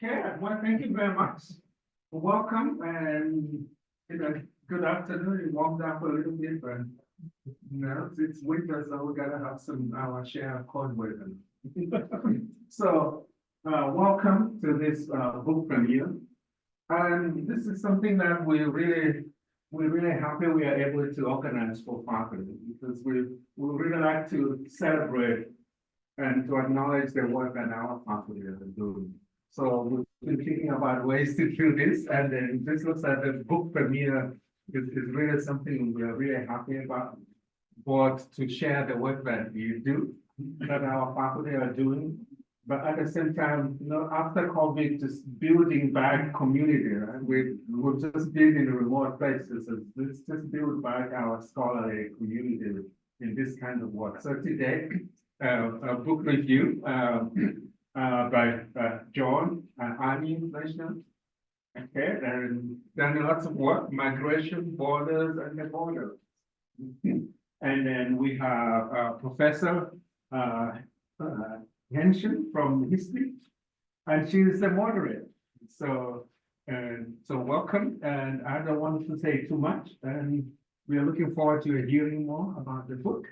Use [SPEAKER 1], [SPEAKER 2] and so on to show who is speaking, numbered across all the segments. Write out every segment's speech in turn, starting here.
[SPEAKER 1] Okay, well, thank you very much. Welcome and good afternoon. It warmed up a little bit, but it's winter, so we gotta have our share of cold weather. So, welcome to this book premiere. And this is something that we're really happy we are able to organize for faculty because we really like to celebrate and to acknowledge the work that our faculty are doing. So we've been thinking about ways to do this, and then this looks at the book premiere is really something we are really happy about. But to share the work that you do, that our faculty are doing, but at the same time, after COVID, just building back community, right? We've just been in remote places, so let's just build back our scholarly community in this kind of work. So today, a book review by John and Aerni-Flessner. Okay, and done lots of work, migration, borders, and the border. And then we have Professor Henshin from history, and she is the moderator. So welcome, and I don't want to say too much, and we are looking forward to hearing more about the book.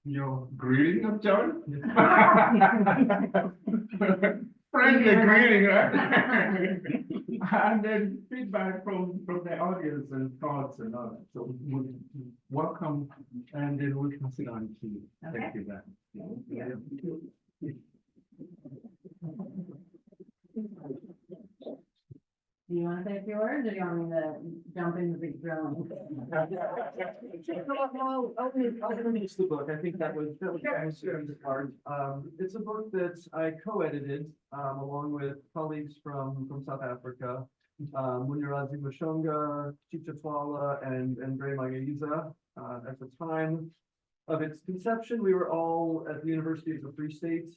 [SPEAKER 1] Your greeting of John? Friendly greeting, right? And then feedback from the audience and thoughts and all that. So welcome, and then we'll pass it on to you.
[SPEAKER 2] Okay.
[SPEAKER 1] Thank you, Dan.
[SPEAKER 2] Thank you. Do you want to say a few words, or do you want me to jump into the drilling?
[SPEAKER 3] I'll finish the book. I think that was the part. It's a book that I co-edited along with colleagues from South Africa, Munirazi Mashonga, Chicha Twala, and Andre Magaiza. At the time of its conception, we were all at the University of the Free State,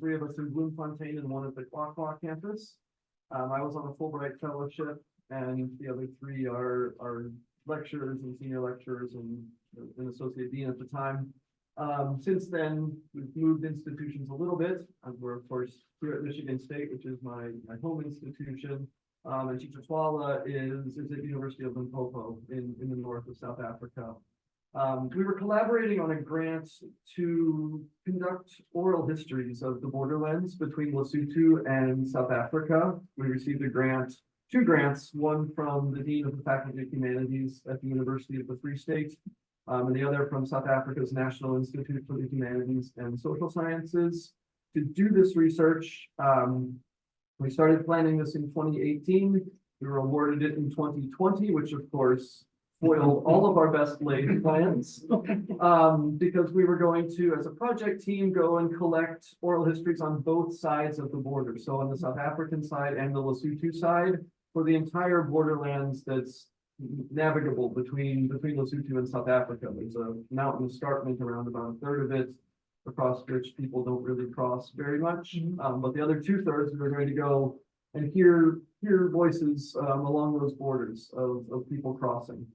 [SPEAKER 3] three of us in Bloemfontein and one at the Kwakwa campus. I was on a Fulbright fellowship, and the other three are lecturers and senior lecturers and an associate dean at the time. Since then, we've moved institutions a little bit. We're, of course, here at Michigan State, which is my home institution. And Chicha Twala is at the University of Limpopo in the north of South Africa. We were collaborating on a grant to conduct oral histories of the borderlands between Lesotho and South Africa. We received two grants, one from the Dean of the Faculty of Humanities at the University of the Free State, and the other from South Africa's National Institute for the Humanities and Social Sciences. To do this research, we started planning this in 2018. We were awarded it in 2020, which of course foiled all of our best laid plans, because we were going to, as a project team, go and collect oral histories on both sides of the border. So on the South African side and the Lesotho side, for the entire borderlands that's navigable between Lesotho and South Africa. There's a mountain escarpment around about a third of it, across which people don't really cross very much. But the other 2/3, we're going to go and hear voices along those borders of people crossing.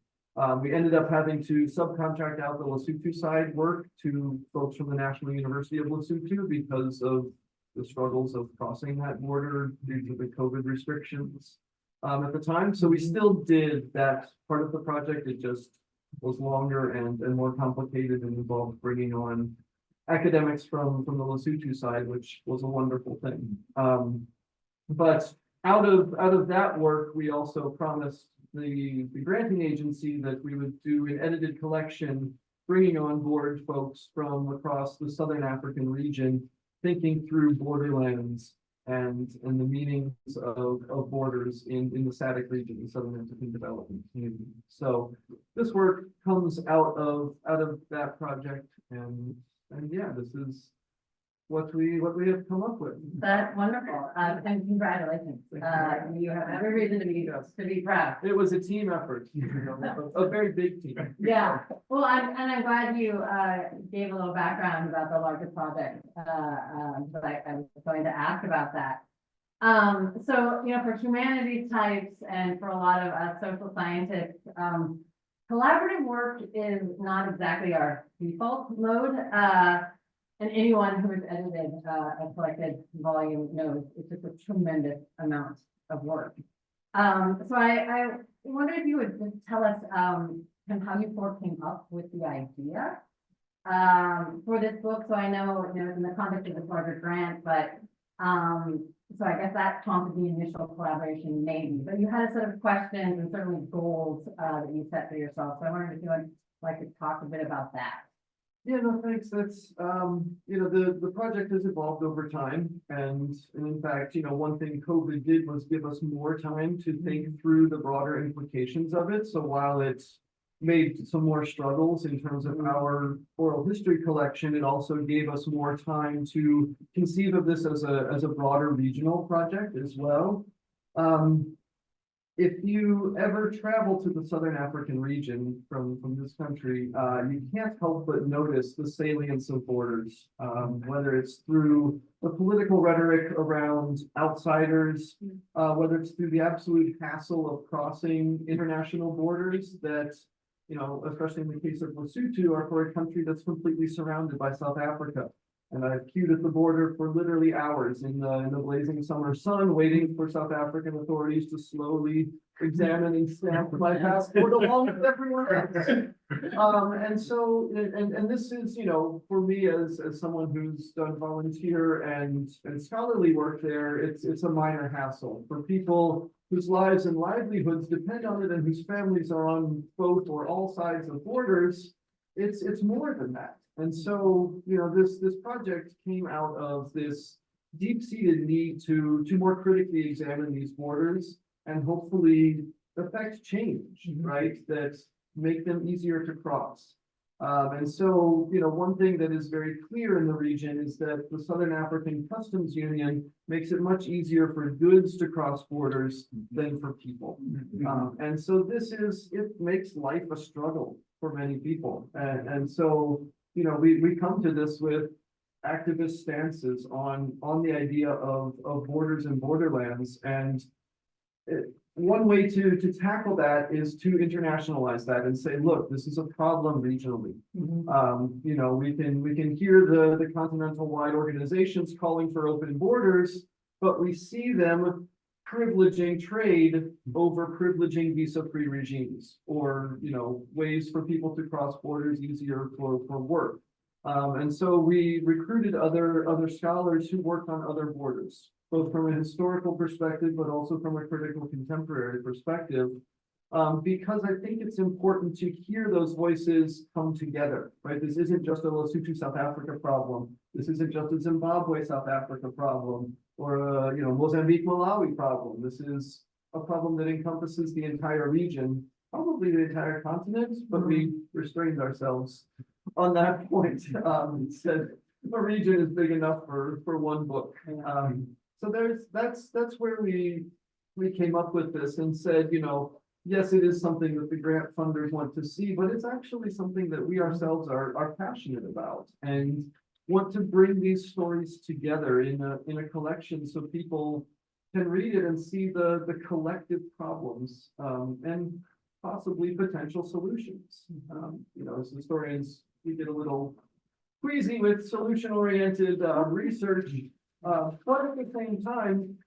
[SPEAKER 3] We ended up having to subcontract out the Lesotho side work to folks from the National University of Lesotho because of the struggles of crossing that border due to the COVID restrictions at the time. So we still did that part of the project. It just was longer and more complicated and involved bringing on academics from the Lesotho side, which was a wonderful thing. But out of that work, we also promised the granting agency that we would do an edited collection, bringing on board folks from across the Southern African region, thinking through borderlands and the meanings of borders in the SADC region, the Southern African Development Community. So this work comes out of that project, and yeah, this is what we have come up with.
[SPEAKER 2] That's wonderful, and congratulations. You have every reason to be proud.
[SPEAKER 3] It was a team effort, a very big team.
[SPEAKER 2] Yeah, well, I'm glad you gave a little background about the larger project, but I was going to ask about that. So, for humanities types and for a lot of us social scientists, collaborative work is not exactly our default mode. and anyone who has edited a collected volume knows it's just a tremendous amount of work. So I wonder if you would just tell us, kind of how you four came up with the idea for this book. So I know, in the context of this larger grant, but, so I guess that prompted the initial collaboration maybe, but you had a set of questions and certainly goals, that you set for yourself. So I wondered if you would like to talk a bit about that.
[SPEAKER 3] Yeah, no, thanks. That's, the project has evolved over time. And in fact, one thing COVID did was give us more time to think through the broader implications of it. So while it's made some more struggles in terms of our oral history collection, it also gave us more time to conceive of this as a broader regional project as well. If you ever travel to the Southern African region from this country, you can't help but notice the salience of borders, whether it's through the political rhetoric around outsiders, whether it's through the absolute hassle of crossing international borders that, especially in the case of Lesotho, are for a country that's completely surrounded by South Africa. And I've queued at the border for literally hours in the blazing summer sun, waiting for South African authorities to slowly examine and stamp my passport along with everyone else. And so, and this is, for me as someone who's done volunteer and scholarly work there, it's a minor hassle. For people whose lives and livelihoods depend on it and whose families are on both or all sides of borders, it's more than that. And so, this project came out of this deep-seated need to more critically examine these borders and hopefully affect change, right? That make them easier to cross. And so, one thing that is very clear in the region is that the Southern African Customs Union makes it much easier for goods to cross borders than for people. And so it makes life a struggle for many people. And so, we come to this with activist stances on the idea of borders and borderlands. And one way to tackle that is to internationalize that and say, look, this is a problem regionally. We can hear the continental wide organizations calling for open borders, but we see them privileging trade over privileging visa-free regimes, or ways for people to cross borders easier for work. And so we recruited other scholars who worked on other borders, both from a historical perspective, but also from a critical contemporary perspective, because I think it's important to hear those voices come together, right? This isn't just a Lesotho, South Africa problem. This isn't just a Zimbabwe, South Africa problem, or a, Mozambique, Malawi problem. This is a problem that encompasses the entire region, probably the entire continent, but we restrained ourselves on that point. Said the region is big enough for one book. So that's where we came up with this and said, yes, it is something that the grant funders want to see, but it's actually something that we ourselves are passionate about and want to bring these stories together in a collection so people can read it and see the collective problems and possibly potential solutions. As historians, we get a little queasy with solution-oriented research, but at the same time,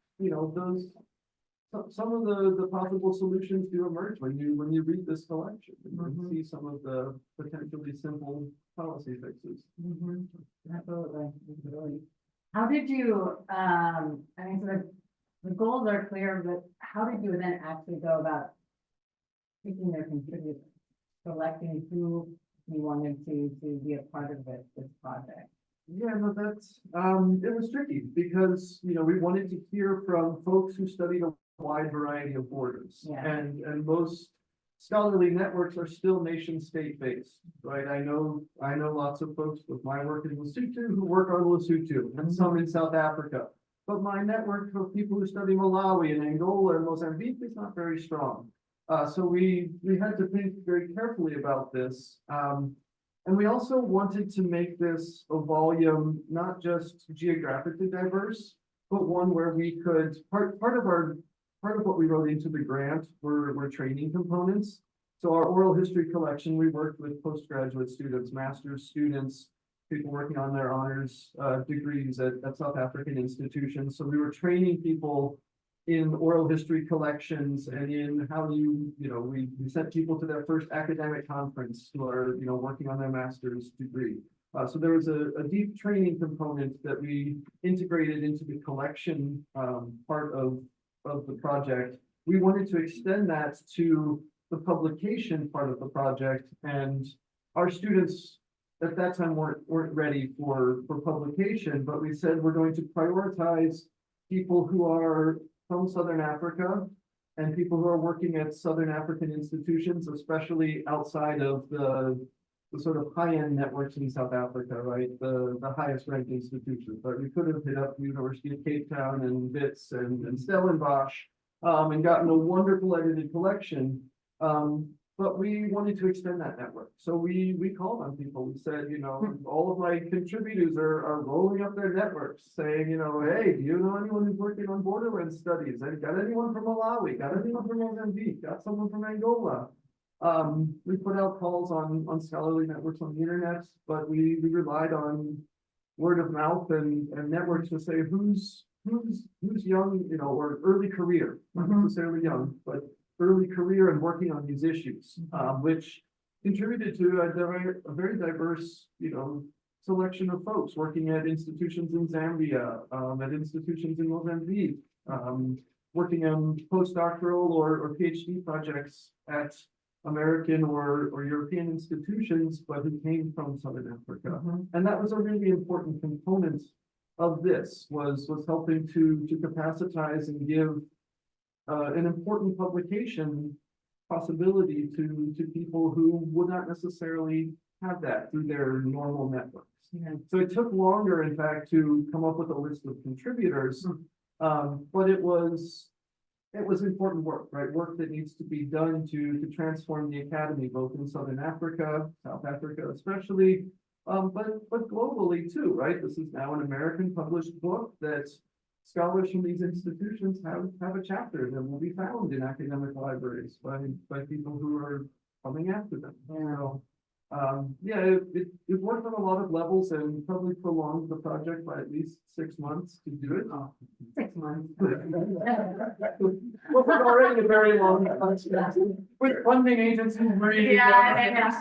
[SPEAKER 3] some of the possible solutions do emerge when you read this collection and see some of the potentially simple policy fixes.
[SPEAKER 2] Absolutely. How did you, so the goals are clear, but how did you then actually go about picking their contributors, selecting who you wanted to be a part of this project?
[SPEAKER 3] Yeah, no, that's it was tricky because we wanted to hear from folks who studied a wide variety of borders, and most scholarly networks are still nation state based, right? I know lots of folks with my work in Lesotho who work on Lesotho and some in South Africa, but my network of people who study Malawi and Angola and Mozambique is not very strong. So we had to think very carefully about this. And we also wanted to make this a volume not just geographically diverse, but one where we could part of what we wrote into the grant were training components. So our oral history collection, we worked with postgraduate students, master's students, people working on their honors degrees at South African institutions. So we were training people in oral history collections and in how we sent people to their first academic conference who are, working on their master's degree. So there was a deep training component that we integrated into the collection part of the project. We wanted to extend that to the publication part of the project, and our students at that time weren't ready for publication, but we said we're going to prioritize people who are from Southern Africa and people who are working at Southern African institutions, especially outside of the sort of high-end networks in South Africa, right? The highest ranked institutions. But we could have hit up the University of Cape Town and Wits and Stellenbosch and gotten a wonderful edited collection. But we wanted to extend that network. So we called on people. We said, all of my contributors are rolling up their networks saying, hey, do you know anyone who's working on Borderlands studies? Got anyone from Malawi? Got anyone from Mozambique? Got someone from Angola? We put out calls on scholarly networks on the internet, but we relied on word of mouth and networks to say who's young, or early career, not necessarily young, but early career and working on these issues, which contributed to a very diverse, selection of folks working at institutions in Zambia, at institutions in Mozambique, working on postdoctoral or PhD projects at American or European institutions, but who came from Southern Africa. And that was a really important component of this, was helping to capacitize and give an important publication possibility to people who would not necessarily have that through their normal networks. So it took longer, in fact, to come up with a list of contributors, but it was important work, right? Work that needs to be done to transform the academy, both in Southern Africa, South Africa especially, but globally too, right? This is now an American published book that scholars from these institutions have a chapter that will be found in academic libraries by people who are coming after them. So, it worked on a lot of levels and probably prolonged the project by at least 6 months to do it.
[SPEAKER 2] 6 months.
[SPEAKER 3] What was already a very long project with funding agencies.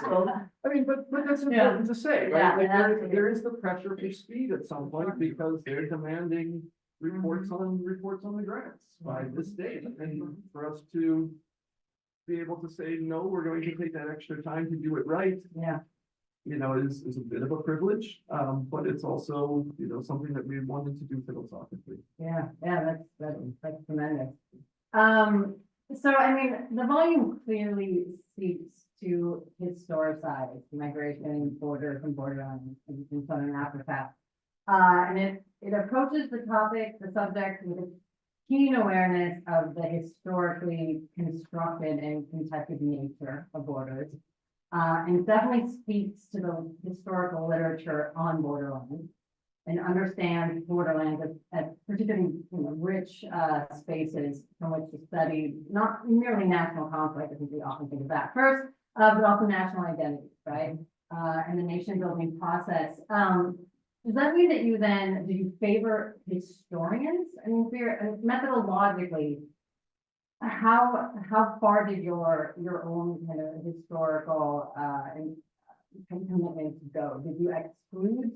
[SPEAKER 3] So, I mean, but that's important to say, right? Like there is the pressure for speed at some point because they're demanding reports on the grants by this date, and for us to be able to say, no, we're going to take that extra time to do it right. Is a bit of a privilege, but it's also, something that we wanted to do philosophically.
[SPEAKER 2] That's tremendous. So I mean, the volume clearly speaks to historicize migration, borders and borderlands in Southern Africa. And it approaches the subject with a keen awareness of the historically constructed and contested nature of borders. And definitely speaks to the historical literature on borderlands and understands borderlands as particularly rich spaces from which to study not merely national conflict, I think we often think of that first, but also national identity, right? And the nation building process. Does that mean that do you favor historians? I mean, methodologically, how far did your own kind of historical commitments go? Did you exclude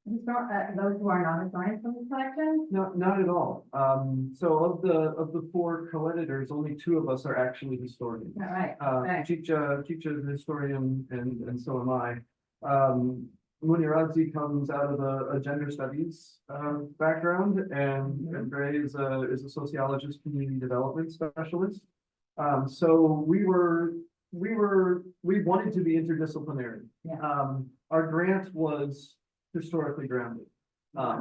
[SPEAKER 2] those who are not historians from the collection?
[SPEAKER 3] No, not at all. So of the 4 co-editors, only 2 of us are actually historians.
[SPEAKER 2] All right.
[SPEAKER 3] Chicha is a historian, and so am I. Muniradzi comes out of a gender studies background, and Gray is a sociologist, community development specialist. So we wanted to be interdisciplinary. Our grant was historically grounded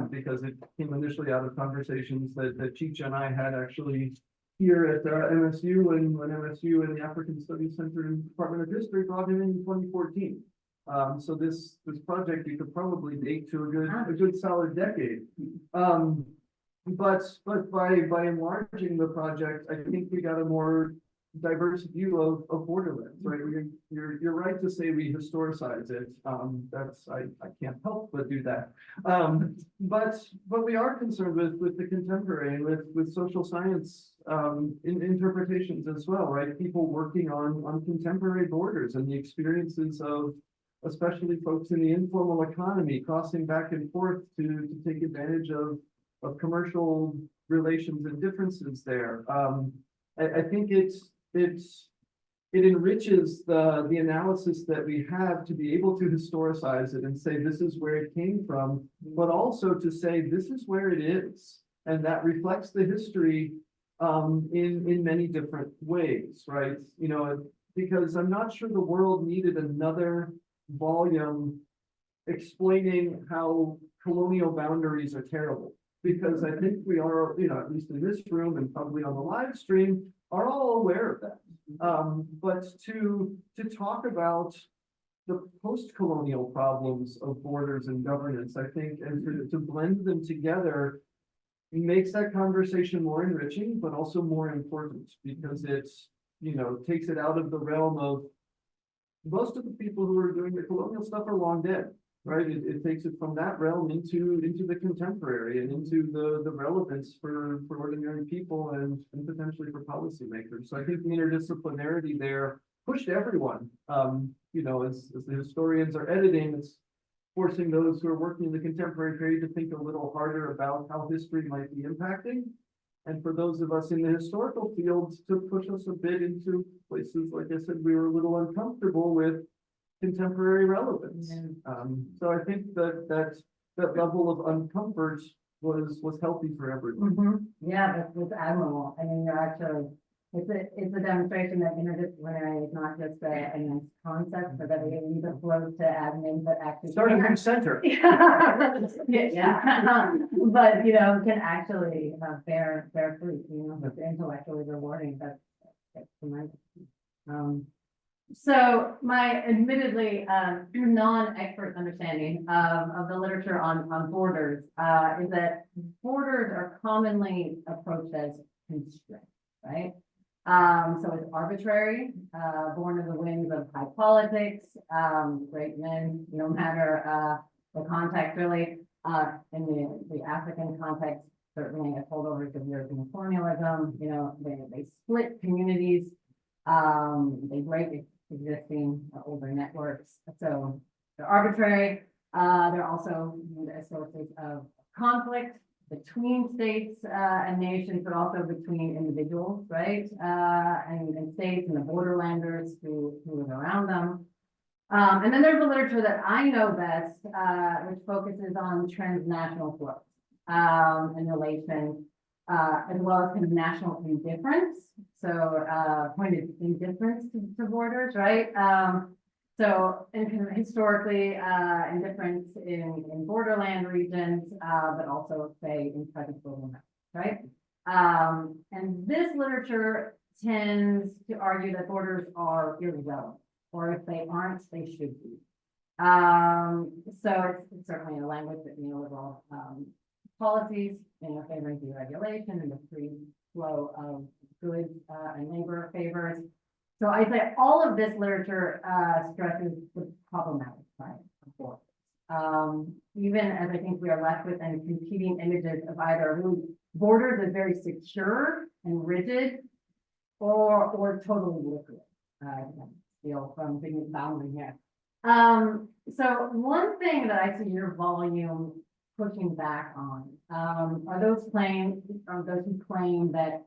[SPEAKER 3] because it came initially out of conversations that Chicha and I had actually here at MSU, and when MSU and the African Studies Center and Department of History brought him in 2014. So this project you could probably date to a good solid decade. But by enlarging the project, I think we got a more diverse view of Borderlands, right? You're right to say we historicize it. I can't help but do that. But we are concerned with the contemporary and with social science in interpretations as well, right? People working on contemporary borders and the experiences of especially folks in the informal economy crossing back and forth to take advantage of commercial relations and differences there. I think it enriches the analysis that we have to be able to historicize it and say this is where it came from, but also to say this is where it is, and that reflects the history in many different ways, right? You know, because I'm not sure the world needed another volume explaining how colonial boundaries are terrible. Because I think we are, you know, at least in this room and probably on the live stream, are all aware of that. But to talk about the post-colonial problems of borders and governance, I think, and to blend them together makes that conversation more enriching, but also more important because it's, you know, takes it out of the realm of most of the people who are doing the colonial stuff are long dead. Right, it takes it from that realm into the contemporary and into the relevance for ordinary people and potentially for policymakers. So I think the interdisciplinarity there pushed everyone. You know, as the historians are editing, it's forcing those who are working in the contemporary period to think a little harder about how history might be impacting. And for those of us in the historical fields to push us a bit into places, like I said, we were a little uncomfortable with contemporary relevance. So I think that level of uncomfort was healthy for everyone.
[SPEAKER 2] Yeah, that's admirable. I mean, you're actually, it's a demonstration that interdisciplinary is not just a nice concept, but that it either flows to admin, but actually.
[SPEAKER 3] Starting from center.
[SPEAKER 2] Yeah, but, you know, can actually bear fruit, you know, it's intellectually rewarding. That's tremendous. So my admittedly non-expert understanding of the literature on borders is that borders are commonly approached as constraints, right? So it's arbitrary, born of the winds of high politics, great men, no matter the context really, in the African context, certainly as holdovers of European colonialism, you know, they split communities, they break existing older networks. So they're arbitrary. They're also viewed as sources of conflict between states and nations, but also between individuals, right? And states and the borderlanders who live around them. And then there's the literature that I know best, which focuses on transnational flows in relation, as well as kind of national indifference. So pointed indifference to borders, right? So and kind of historically indifference in borderland regions, but also say in present global matters, right? And this literature tends to argue that borders are irrelevant, or if they aren't, they should be. So it's certainly a language that neoliberal policies, you know, favoring deregulation and the free flow of goods and labor favors. So I say all of this literature stresses the problematic side of borders. Even as I think we are left with any competing images of either really borders as very secure and rigid, or totally liquid. Feel from being boundary here. So one thing that I see your volume pushing back on are those who claim that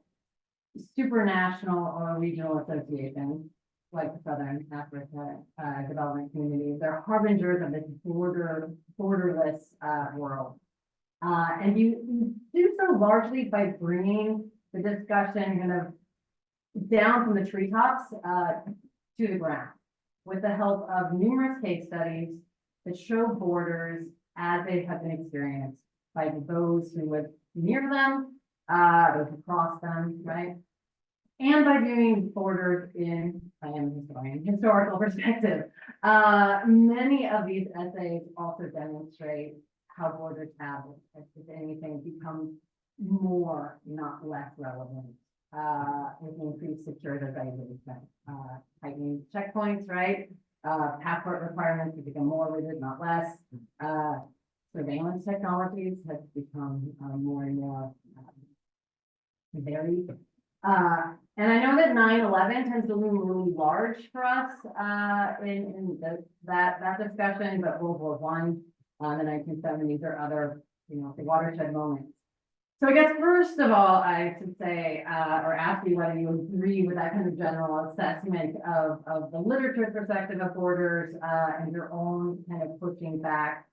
[SPEAKER 2] supranational or regional associations, like the Southern Africa Development Community, they're harbingers of this borderless world. And you do so largely by bringing the discussion kind of down from the treetops to the ground, with the help of numerous case studies that show borders as they have been experienced by those who live near them, those who cross them, right? And by viewing borders in, I am a historian, historical perspective. Many of these essays also demonstrate how borders have, if anything, become more, not less relevant with increased security regulations, tightening checkpoints, right? Passport requirements have become more rigid, not less. Surveillance technologies have become more and more varied. And I know that 9/11 tends to loom really large for us, in that discussion, but World War One, the 1970s or other, the watershed moments. So I guess first of all, I should say, or ask you whether you agree with that kind of general assessment of the literature perspective of borders, and your own kind of pushing back.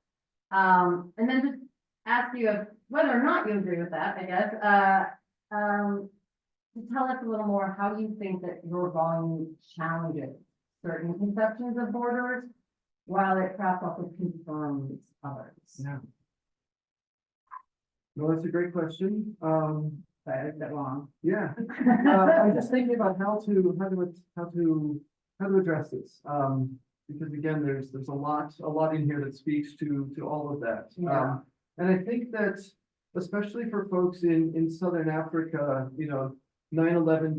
[SPEAKER 2] And then just ask you whether or not you agree with that, I guess, to tell us a little more how you think that your volume challenges certain conceptions of borders, while it perhaps also confirms others.
[SPEAKER 3] Yeah. Well, that's a great question.
[SPEAKER 2] Sorry, I did that wrong.
[SPEAKER 3] Yeah, I'm just thinking about how to address this. Because again, there's a lot in here that speaks to all of that.
[SPEAKER 2] Yeah.
[SPEAKER 3] And I think that especially for folks in Southern Africa, 9/11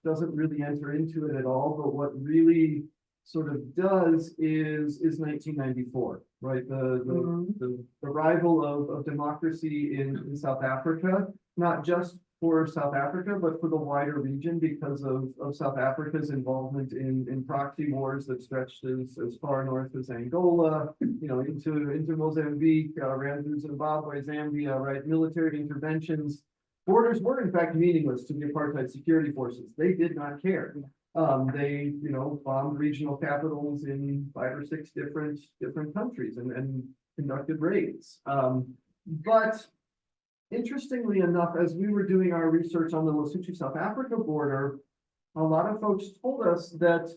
[SPEAKER 3] doesn't really enter into it at all, but what really sort of does is 1994, right? The arrival of democracy in South Africa, not just for South Africa, but for the wider region because of South Africa's involvement in proxy wars that stretched as far north as Angola, into Mozambique, ran through Zimbabwe, Zambia, right? Military interventions. Borders were in fact meaningless to the apartheid security forces. They did not care. They, bombed regional capitals in 5 or 6 different countries and conducted raids. But interestingly enough, as we were doing our research on the Lesotho South Africa border, a lot of folks told us that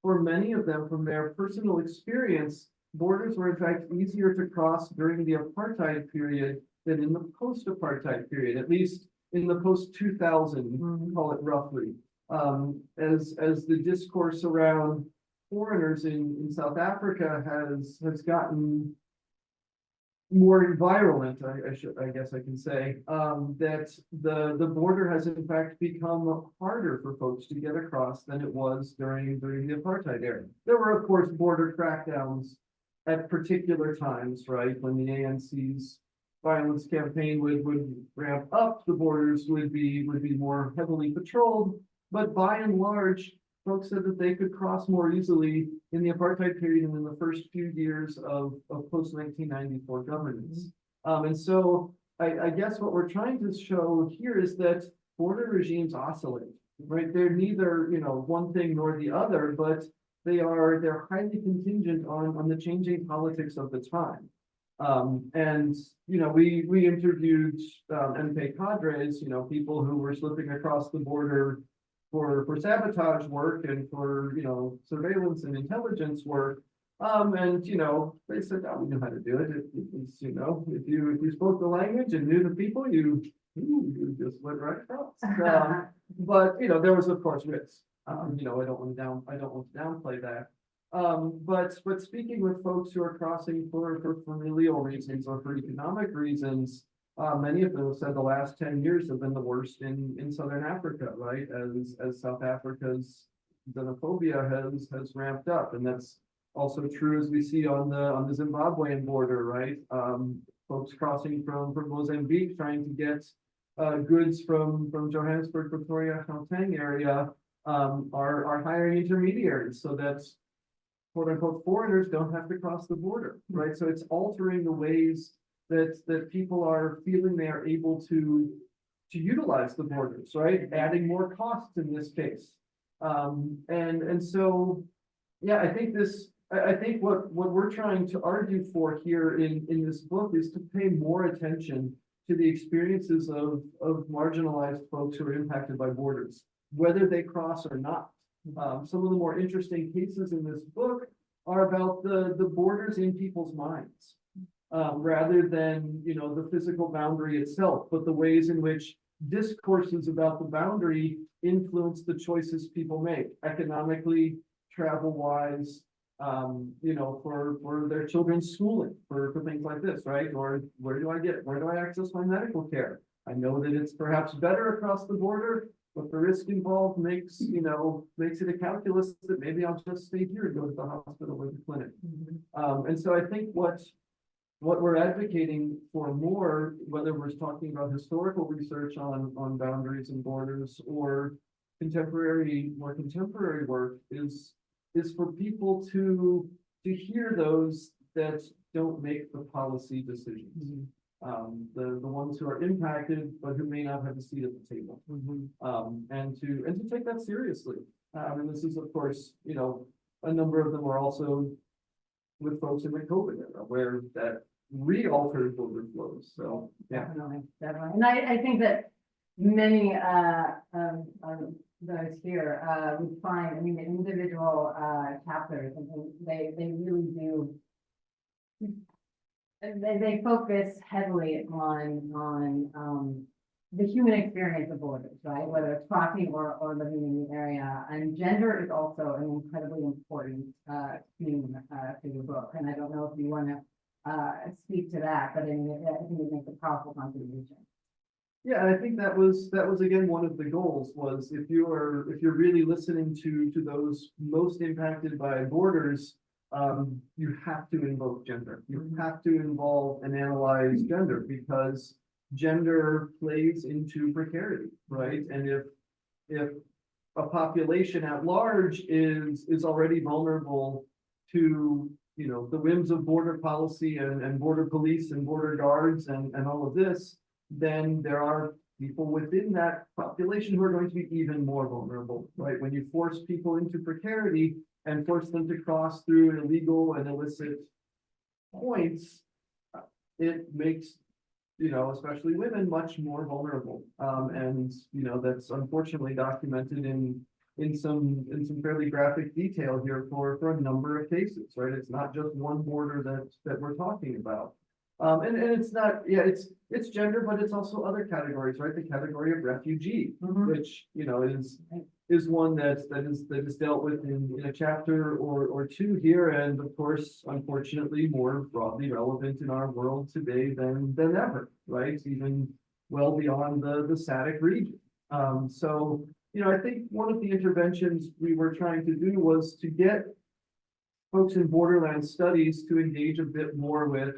[SPEAKER 3] for many of them, from their personal experience, borders were in fact easier to cross during the apartheid period than in the post-apartheid period, at least in the post-2000, call it roughly. As the discourse around foreigners in South Africa has gotten more virulent, I guess I can say, that the border has in fact become harder for folks to get across than it was during the apartheid era. There were, of course, border crackdowns at particular times, right? When the ANC's violence campaign would ramp up, the borders would be more heavily patrolled. But by and large, folks said that they could cross more easily in the apartheid period and in the first few years of post-1994 governance. And so I guess what we're trying to show here is that border regimes oscillate, right? They're neither, one thing nor the other, but they're highly contingent on the changing politics of the time. And we interviewed MK cadres, people who were slipping across the border for sabotage work and for surveillance and intelligence work. And they said, oh, we know how to do it. If you spoke the language and knew the people, you just went right across. But there was of course risk. I don't want to downplay that. But speaking with folks who are crossing for familial reasons or for economic reasons, many of them have said the last 10 years have been the worst in Southern Africa, right? As South Africa's xenophobia has ramped up, and that's also true as we see on the Zimbabwean border, right? Folks crossing from Mozambique trying to get goods from Johannesburg, Pretoria, Gauteng area are hiring intermediaries so that quote unquote foreigners don't have to cross the border, right? So it's altering the ways that people are feeling they are able to utilize the borders, right? Adding more costs in this case. And so, yeah, I think what we're trying to argue for here in this book is to pay more attention to the experiences of marginalized folks who are impacted by borders, whether they cross or not. Some of the more interesting cases in this book are about the borders in people's minds. Rather than the physical boundary itself, but the ways in which discourses about the boundary influence the choices people make economically, travel-wise, for their children's schooling, for things like this, right? Or where do I access my medical care? I know that it's perhaps better across the border, But the risk involved makes, makes it a calculus that maybe I'll just stay here and go to the hospital or the clinic. And so I think what we're advocating for more, whether we're talking about historical research on boundaries and borders or more contemporary work is for people to hear those that don't make the policy decisions. The ones who are impacted, but who may not have a seat at the table. And to take that seriously. And this is, of course, a number of them are also with folks in the COVID era, where that re-altered border flows. So, yeah.
[SPEAKER 2] Definitely. And I think that many of those here would find, I mean, the individual chapters, and they really do. They focus heavily on the human experience of borders, right? Whether it's crossing or living in the area. And gender is also an incredibly important theme to the book. And I don't know if you want to speak to that, but I think it makes a powerful contribution.
[SPEAKER 3] Yeah, I think that was again one of the goals was if you're really listening to those most impacted by borders, you have to invoke gender. You have to involve and analyze gender because gender plays into precarity, right? And if a population at large is already vulnerable to the whims of border policy and border police and border guards and all of this, then there are people within that population who are going to be even more vulnerable, right? When you force people into precarity and force them to cross through illegal and illicit points, it makes, especially women much more vulnerable. And, that's unfortunately documented in some fairly graphic detail here for a number of cases, right? It's not just one border that we're talking about. And it's not, it's gender, but it's also other categories, right? The category of refugee, which, is one that is dealt with in a chapter or two here. And of course, unfortunately, more broadly relevant in our world today than ever, right? Even well beyond the SADC region. So, I think one of the interventions we were trying to do was to get folks in Borderlands studies to engage a bit more with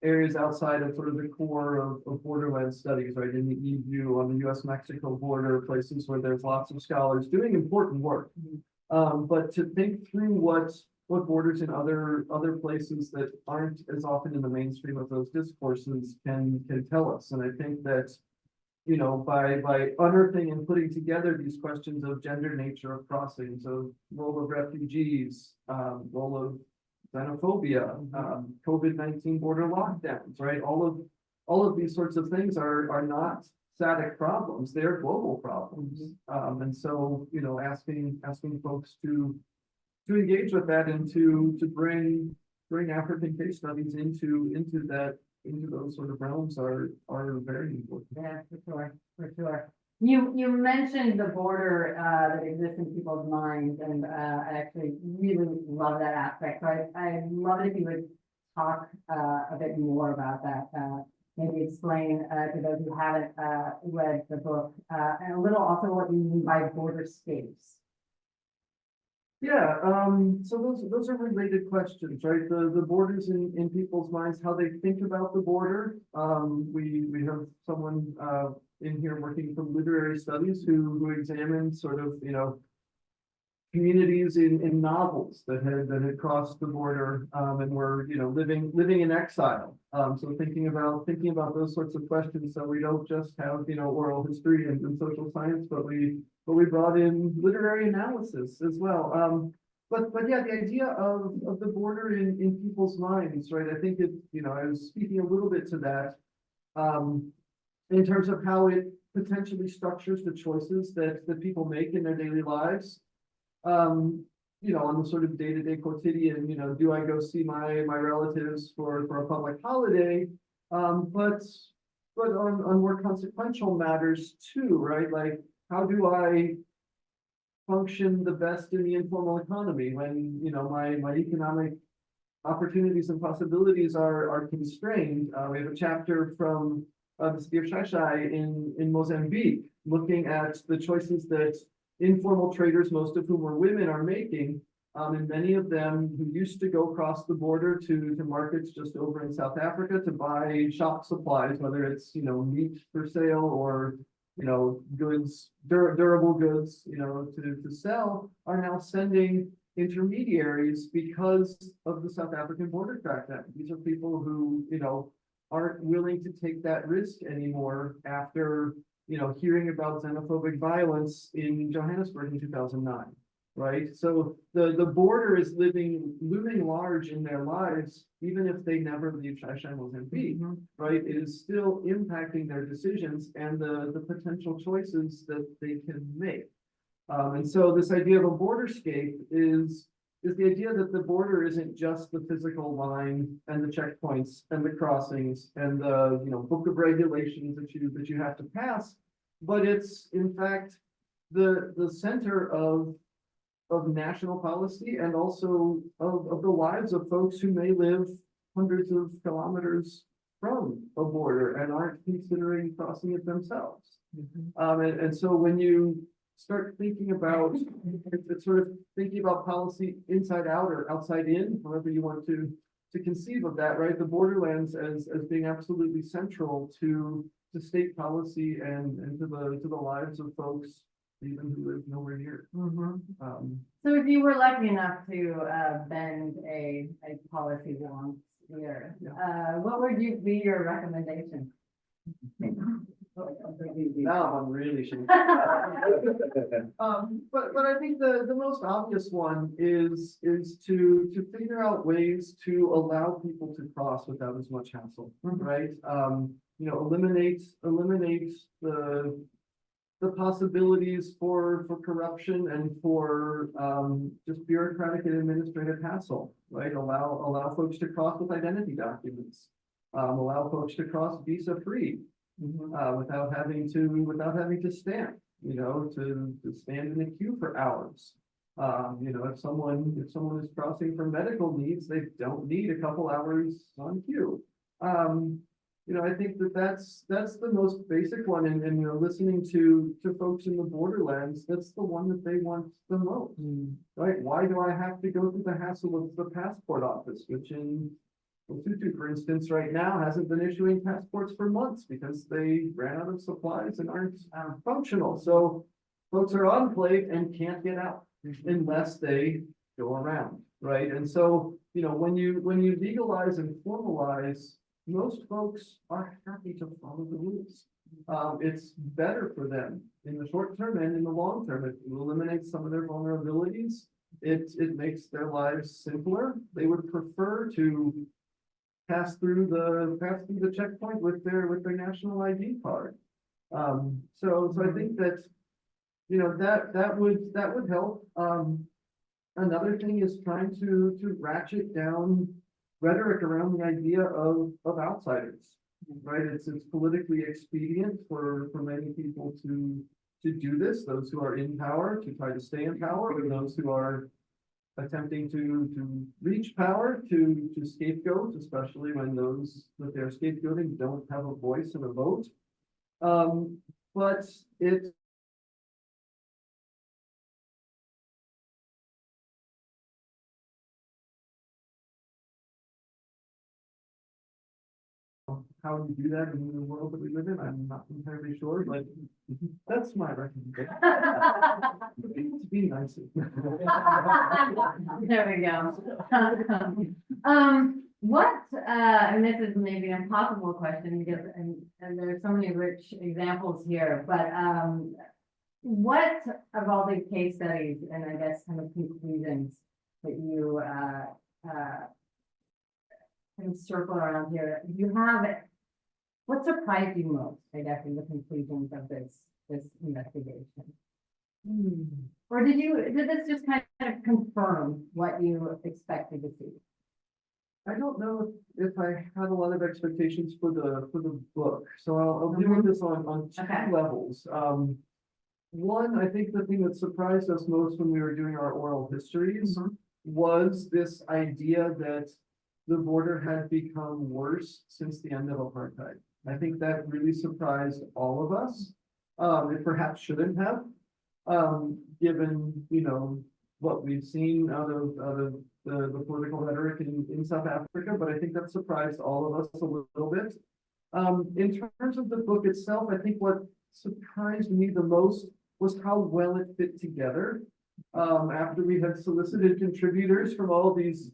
[SPEAKER 3] areas outside of sort of the core of Borderlands studies, right? In the EU, on the US-Mexico border, places where there's lots of scholars doing important work. But to think through what borders in other places that aren't as often in the mainstream of those discourses can tell us. And I think that, by unearthing and putting together these questions of gender, nature of crossings, of role of refugees, role of xenophobia, COVID-19 border lockdowns, right? All of these sorts of things are not static problems; they're global problems. And so, asking folks to engage with that and to bring African case studies into those sort of realms are very important.
[SPEAKER 2] Yeah, for sure. You mentioned the border that exists in people's minds, and I actually really love that aspect. So I'd love it if you would talk a bit more about that. Maybe explain to those who haven't read the book, and a little also what you mean by border scapes.
[SPEAKER 3] Yeah, so those are related questions, right? The borders in people's minds, how they think about the border. We have someone in here working from literary studies who examined sort of, communities in novels that had crossed the border and were, living in exile. So thinking about those sorts of questions, so we don't just have, oral history and social science, but we brought in literary analysis as well. But yeah, the idea of the border in people's minds, right? I think I was speaking a little bit to that in terms of how it potentially structures the choices that people make in their daily lives. On the sort of day-to-day quotidian, do I go see my relatives for a public holiday? But on more consequential matters too, right? Like, how do I function the best in the informal economy when, my economic opportunities and possibilities are constrained? We have a chapter from the city of Xai-Xai in Mozambique, looking at the choices that informal traders, most of whom were women, are making. And many of them who used to go across the border to markets just over in South Africa to buy shop supplies, whether it's, meat for sale or, goods, durable goods, to sell, are now sending intermediaries because of the South African border crackdown. These are people who, aren't willing to take that risk anymore after, hearing about xenophobic violence in Johannesburg in 2009. Right, so the border is looming large in their lives, even if they never leave Xai-Xai, Mozambique, right? It is still impacting their decisions and the potential choices that they can make. And so this idea of a borderscape is the idea that the border isn't just the physical line and the checkpoints and the crossings and the book of regulations that you have to pass, but it's in fact the center of national policy and also of the lives of folks who may live hundreds of kilometers from a border and aren't considering crossing it themselves. And so when you start thinking about it's sort of thinking about policy inside out or outside in, however you want to conceive of that, right? The borderlands as being absolutely central to state policy and to the lives of folks even who live nowhere near.
[SPEAKER 2] So if you were lucky enough to bend a policy once here, what would be your recommendation?
[SPEAKER 3] Now I'm really sure. But I think the most obvious one is to figure out ways to allow people to cross without as much hassle, right? Eliminate the possibilities for corruption and for just bureaucratic and administrative hassle, right? Allow folks to cross with identity documents, allow folks to cross visa free, without having to stamp, to stand in a queue for hours. If someone is crossing for medical needs, they don't need a couple hours on queue. I think that's the most basic one, and listening to folks in the borderlands, that's the one that they want the most, right? Why do I have to go through the hassle of the passport office, which in Lesotho, for instance, right now hasn't been issuing passports for months because they ran out of supplies and aren't functional. So folks are enclaved and can't get out unless they go around, right? And so when you legalize and formalize, most folks are happy to follow the rules. It's better for them in the short term and in the long term. It eliminates some of their vulnerabilities. It makes their lives simpler. They would prefer to pass through the checkpoint with their national ID card. So I think that that would help. Another thing is trying to ratchet down rhetoric around the idea of outsiders, right? It's politically expedient for many people to do this, those who are in power to try to stay in power, or those who are attempting to reach power to scapegoat, especially when those that they're scapegoating don't have a voice and a vote. But it's how you do that in the world that we live in, I'm not entirely sure, but that's my recommendation. To be nicer.
[SPEAKER 2] There we go. What, and this is maybe an impossible question because, and there's so many rich examples here, but, what of all these case studies and I guess kind of conclusions that you, kind of circle around here, you have, what surprised you most, I guess, in the conclusions of this investigation? Or did this just kind of confirm what you expected to see?
[SPEAKER 3] I don't know if I had a lot of expectations for the book, so I'll deal with this on two levels. One, I think the thing that surprised us most when we were doing our oral histories was this idea that the border had become worse since the end of apartheid. I think that really surprised all of us. It perhaps shouldn't have, given, what we've seen out of the political rhetoric in South Africa, but I think that surprised all of us a little bit. In terms of the book itself, I think what surprised me the most was how well it fit together. After we had solicited contributors from all these,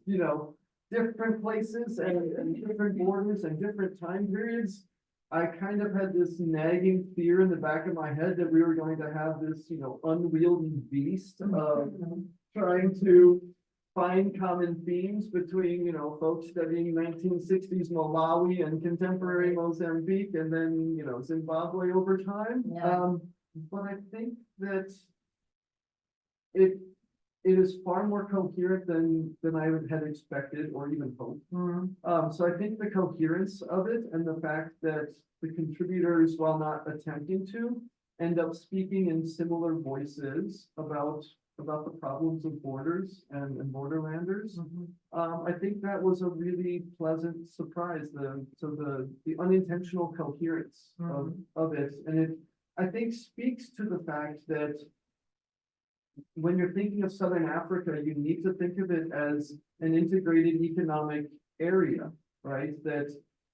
[SPEAKER 3] different places and different borders and different time periods, I kind of had this nagging fear in the back of my head that we were going to have this, unwieldy beast of trying to find common themes between, folks studying 1960s Malawi and contemporary Mozambique and then, Zimbabwe over time.
[SPEAKER 2] Yeah.
[SPEAKER 3] But I think that it is far more coherent than I had expected or even hoped. So I think the coherence of it and the fact that the contributors, while not attempting to, end up speaking in similar voices about the problems of borders and borderlanders. I think that was a really pleasant surprise, the unintentional coherence of it. And it, I think, speaks to the fact that when you're thinking of Southern Africa, you need to think of it as an integrated economic area, right? That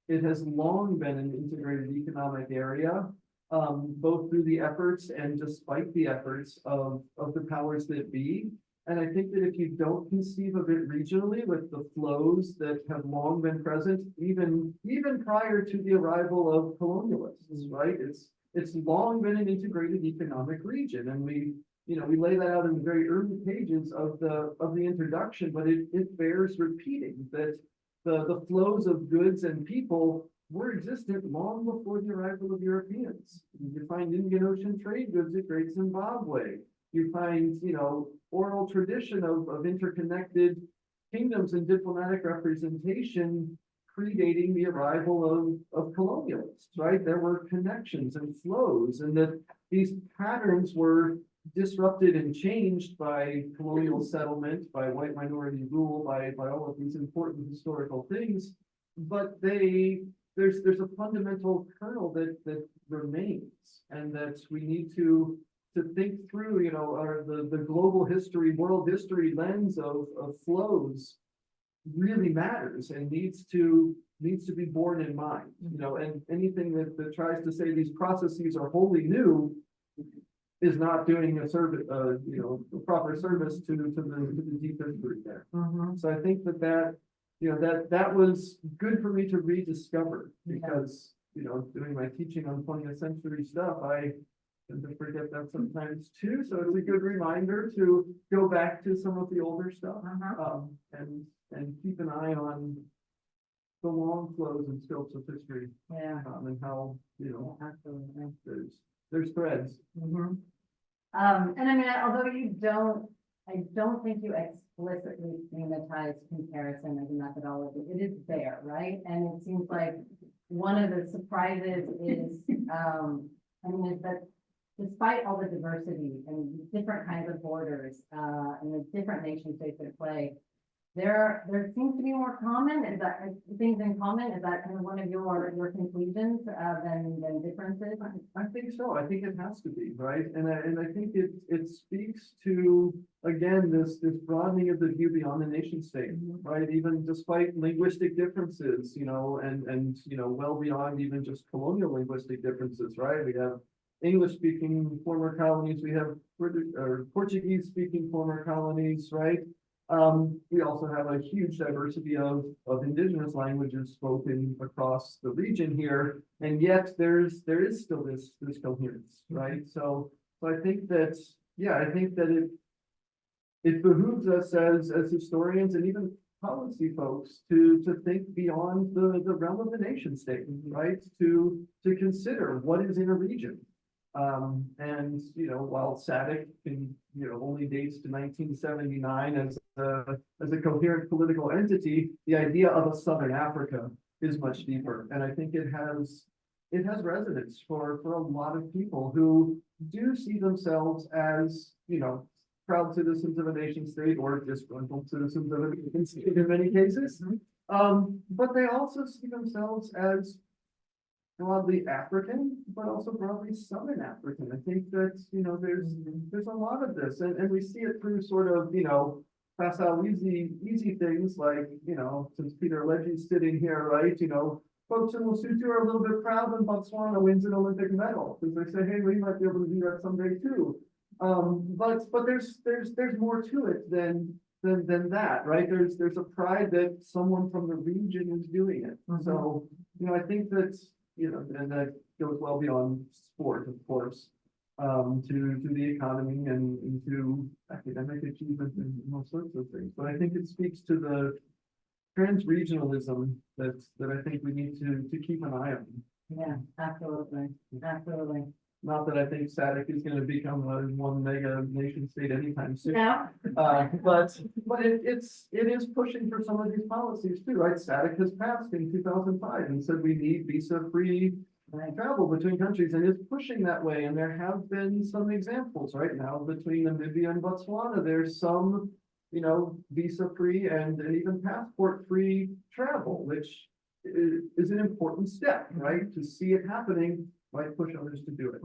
[SPEAKER 3] it has long been an integrated economic area, both through the efforts and despite the efforts of the powers that be. And I think that if you don't conceive of it regionally with the flows that have long been present, even prior to the arrival of colonialists, right? It's long been an integrated economic region, and we lay that out in the very early pages of the introduction, but it bears repeating that the flows of goods and people were existent long before the arrival of Europeans. You find Indian Ocean trade goods at Great Zimbabwe. You find, oral tradition of interconnected kingdoms and diplomatic representation predating the arrival of colonialists, right? There were connections and flows, and that these patterns were disrupted and changed by colonial settlement, by white minority rule, by all of these important historical things, but there's a fundamental kernel that remains, and that we need to think through, the global history, world history lens of flows really matters and needs to be borne in mind, and anything that tries to say these processes are wholly new is not doing a service, a proper service to the deep history there. So I think that was good for me to rediscover, because, doing my teaching on 20th century stuff, I tend to forget that sometimes too. So it's a good reminder to go back to some of the older stuff, and keep an eye on the long flows and scopes of history. And how,
[SPEAKER 2] Absolutely.
[SPEAKER 3] there's threads.
[SPEAKER 2] And I mean, although I don't think you explicitly thematize comparison as a methodology. It is there, right? And it seems like one of the surprises is, is that despite all the diversity and different kinds of borders, and the different nation states at play, there seems to be more common. Is that things in common? Is that kind of one of your conclusions than differences?
[SPEAKER 3] I think so. I think it has to be, right. And I think it speaks to, again, this broadening of the view beyond the nation state, right? Even despite linguistic differences, and well beyond even just colonial linguistic differences, right? We have English speaking former colonies, we have Portuguese speaking former colonies, right? We also have a huge diversity of indigenous languages spoken across the region here, and yet there is still this coherence, right? So I think that, it behooves us as historians and even policy folks to think beyond the realm of the nation state, right? To consider what is in a region. And while SADC can only dates to 1979 as a coherent political entity, the idea of a Southern Africa is much deeper, and I think it has resonance for a lot of people who do see themselves as proud citizens of a nation state or disgruntled citizens of a nation state in many cases, But they also see themselves as broadly African, but also broadly Southern African. I think that, there's a lot of this, and we see it through sort of, facile, easy things like, since Peter Legge's sitting here, right, folks in Lesotho are a little bit proud when Botswana wins an Olympic medal, because they say, hey, we might be able to do that someday too. But there's more to it than that, right? There's a pride that someone from the region is doing it. So, I think that, and that goes well beyond sport, of course, to the economy and to academic achievement and all sorts of things. But I think it speaks to the trans-regionalism that I think we need to keep an eye on.
[SPEAKER 2] Yeah, absolutely, absolutely.
[SPEAKER 3] Not that I think SADC is going to become a one mega nation state anytime soon.
[SPEAKER 2] No,
[SPEAKER 3] But it is pushing for some of these policies too, right? SADC has passed in 2005 and said we need visa-free travel between countries, and it's pushing that way. And there have been some examples right now between Namibia and Botswana. There's some, visa-free and even passport-free travel, which is an important step, right? To see it happening, might push others to do it.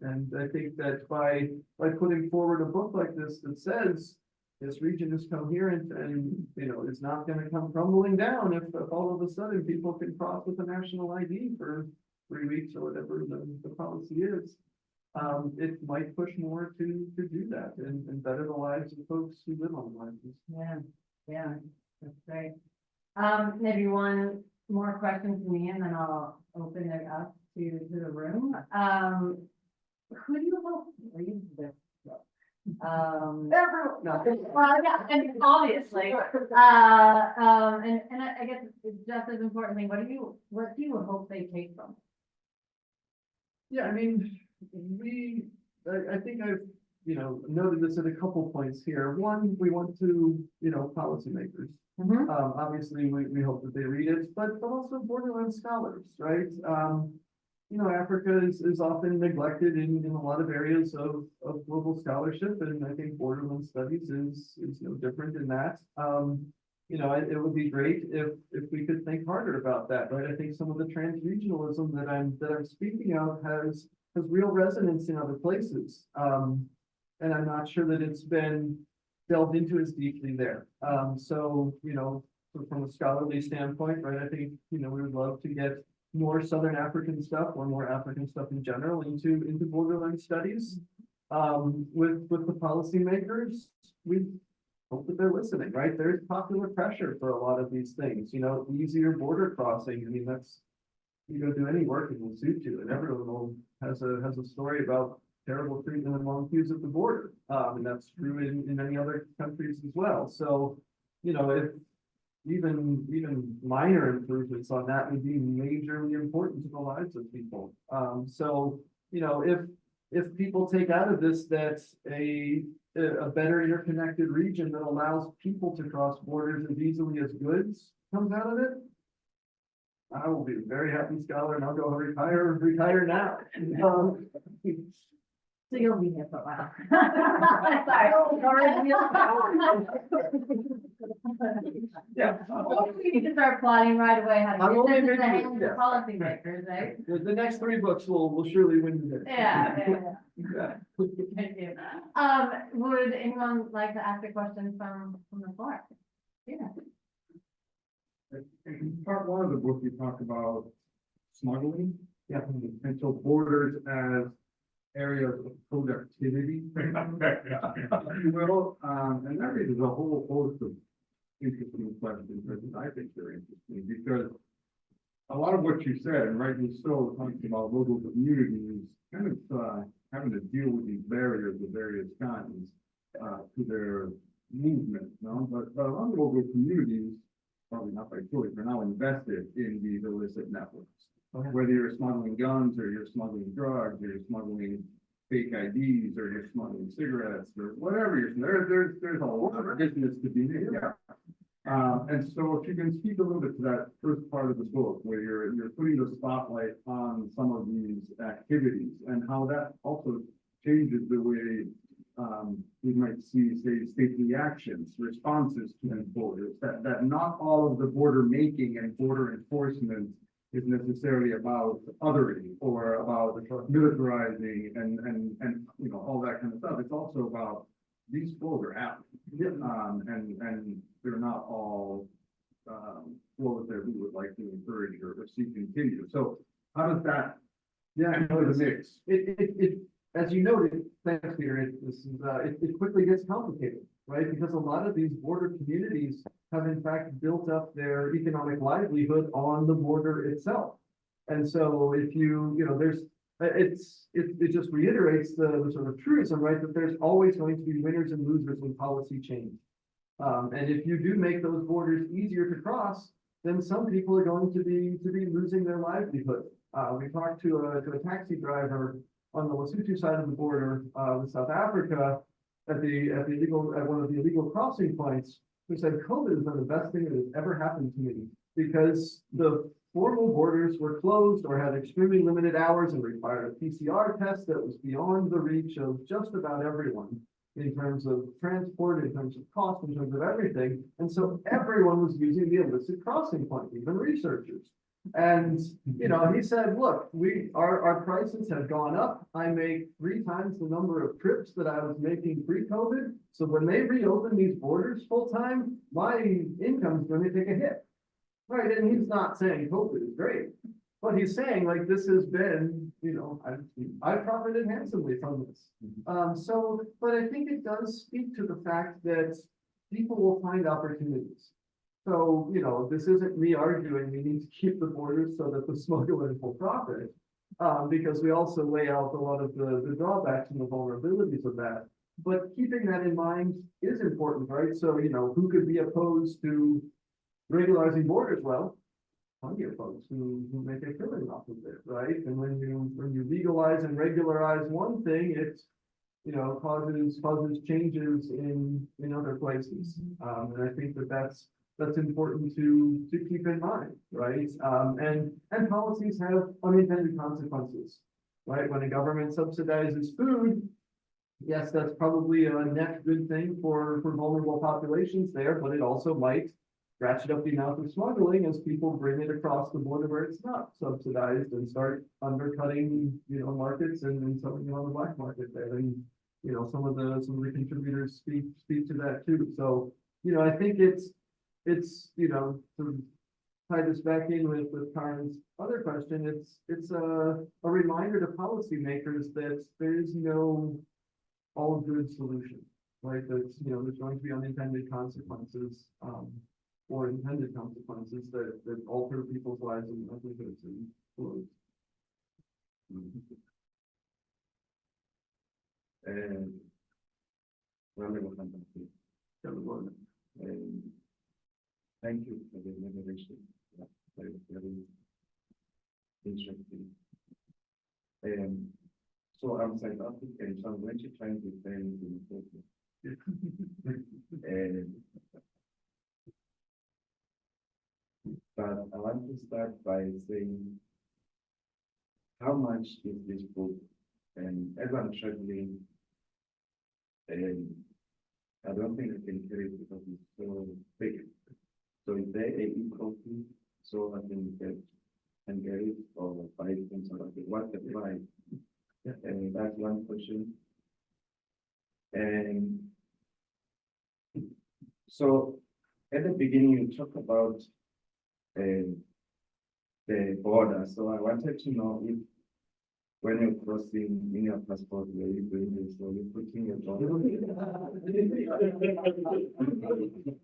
[SPEAKER 3] And I think that by putting forward a book like this that says this region is coherent and, it's not going to come crumbling down if all of a sudden people can cross with a national ID for 3 weeks or whatever the policy is, it might push more to do that and better the lives of folks who live on the islands.
[SPEAKER 2] yeah, that's great. Maybe one more question from me, and then I'll open it up to the room. Who do you hope reads this book?
[SPEAKER 3] Everyone, no.
[SPEAKER 2] Well, yeah, and obviously, and I guess it's just as importantly, what do you hope they take from it?
[SPEAKER 3] Yeah, I mean, I think I've, noted this at a couple points here. One, we want to, policymakers. Obviously, we hope that they read it, but also Borderlands scholars, right? Africa is often neglected in a lot of areas of global scholarship, and I think Borderlands studies is no different in that. It would be great if we could think harder about that, right? I think some of the trans-regionalism that I'm speaking of has real resonance in other places, and I'm not sure that it's been delved into as deeply there. So from a scholarly standpoint, right? I think we would love to get more Southern African stuff or more African stuff in general into Borderland studies. With the policymakers, we hope that they're listening, right? There's popular pressure for a lot of these things, easier border crossing. I mean, you go do any work in Lesotho and everyone has a story about terrible treatment and long queues at the border. And that's true in many other countries as well. So, if even minor improvements on that would be majorly important to the lives of people. So, if people take out of this that a better interconnected region that allows people to cross borders as easily as goods comes out of it, I will be a very happy scholar and I'll go retire now.
[SPEAKER 2] So you'll be here for a while.
[SPEAKER 3] Yeah.
[SPEAKER 2] We need to start plotting right away how to
[SPEAKER 3] I'm
[SPEAKER 2] get
[SPEAKER 3] only
[SPEAKER 2] this in the
[SPEAKER 3] making-
[SPEAKER 2] hands
[SPEAKER 3] yeah.
[SPEAKER 2] of policymakers, right?
[SPEAKER 3] The next 3 books will surely win the day.
[SPEAKER 2] Yeah.
[SPEAKER 3] Yeah.
[SPEAKER 2] Thank you. Would anyone like to ask a question from the floor? Yeah.
[SPEAKER 1] In part one of the book, you talk about smuggling.
[SPEAKER 3] Yeah.
[SPEAKER 1] And so borders as areas of productivity. Well, and that raises a whole host of interesting questions that I think are interesting, because a lot of what you said, and rightly so, talking about local communities, kind of having to deal with these barriers of various kinds to their movement, But a lot of local communities, probably not by choice, are now invested in these illicit networks. Whether you're smuggling guns or you're smuggling drugs or you're smuggling fake IDs or you're smuggling cigarettes or whatever there's a lot of business to be made. And so if you can speak a little bit to that first part of the book where you're putting the spotlight on some of these activities and how that also changes the way
[SPEAKER 4] we might see, say, state reactions, responses to these borders, that not all of the border making and border enforcement is necessarily about othering or about militarizing and, you know, all that kind of stuff. It's also about these flows are happening. And they're not all, flows that we would like to encourage or see continue. So how does that enter the mix?
[SPEAKER 3] As you noted, thanks, Peter, it quickly gets complicated, right? Because a lot of these border communities have in fact built up their economic livelihood on the border itself. And so if you know, it just reiterates the sort of truism, right? That there's always going to be winners and losers when policy change. And if you do make those borders easier to cross, then some people are going to be losing their livelihood. We talked to a taxi driver on the Lesotho side of the border with South Africa at one of the illegal crossing points, who said COVID has been the best thing that has ever happened to me because the formal borders were closed or had extremely limited hours and required a PCR test that was beyond the reach of just about everyone in terms of transport, in terms of cost, in terms of everything. And so everyone was using the illicit crossing point, even researchers. And, you know, he said, look, our prices have gone up. I make 3 times the number of trips that I was making pre-COVID. So when they reopen these borders full time, my income's going to take a hit. Right. And he's not saying COVID is great, but he's saying like this has been, you know, I've profited handsomely from this. But I think it does speak to the fact that people will find opportunities. So, you know, this isn't me arguing we need to keep the borders so that the smugglers will profit, because we also lay out a lot of the drawbacks and the vulnerabilities of that. But keeping that in mind is important, right? So, you know, who could be opposed to regularizing borders? Well, plenty of folks who make a killing off of it, right? And when you legalize and regularize one thing, it's, you know, causes changes in other places. And I think that's important to keep in mind, right? And policies have unintended consequences, right? When a government subsidizes food, yes, that's probably a net good thing for vulnerable populations there, but it also might ratchet up the amount of smuggling as people bring it across the border where it's not subsidized and start undercutting, you know, markets and selling it on the black market there. And, you know, some of the contributors speak to that too. So, you know, I think it's, you know, to tie this back in with Karen's other question, it's a reminder to policymakers that there is no all good solution, right? That's, you know, there's going to be unintended consequences, or intended consequences that alter people's lives and livelihoods and flows.
[SPEAKER 4] And thank you for the moderation. Very, very interesting. So I'm South African, so I'm going to try and defend the but I want to start by saying how much is this book? And as I'm traveling, I don't think I can carry it because it's so big. So is there a e-copy so I can get it or buy it from somebody? What's the price? And that's one question. And so at the beginning you talk about the border. So I wanted to know if when you're crossing in your passport, where you doing this, so you're putting your dollar.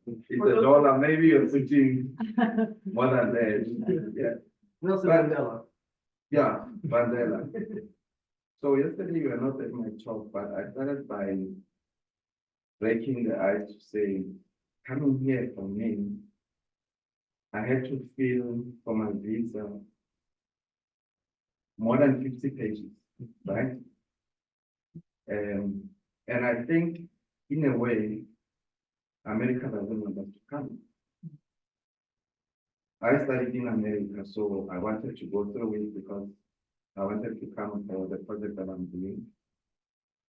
[SPEAKER 4] It's a dollar, maybe you're putting more than that. Yeah.
[SPEAKER 3] Nelson Mandela.
[SPEAKER 4] Yeah, Mandela. So yesterday you were not at my talk, but I started by breaking the ice to say, coming here for me, I had to fill for my visa more than 50 pages, right? And I think in a way, America doesn't want us to come. I studied in America, so I wanted to go through it because I wanted to come for the project that I'm doing.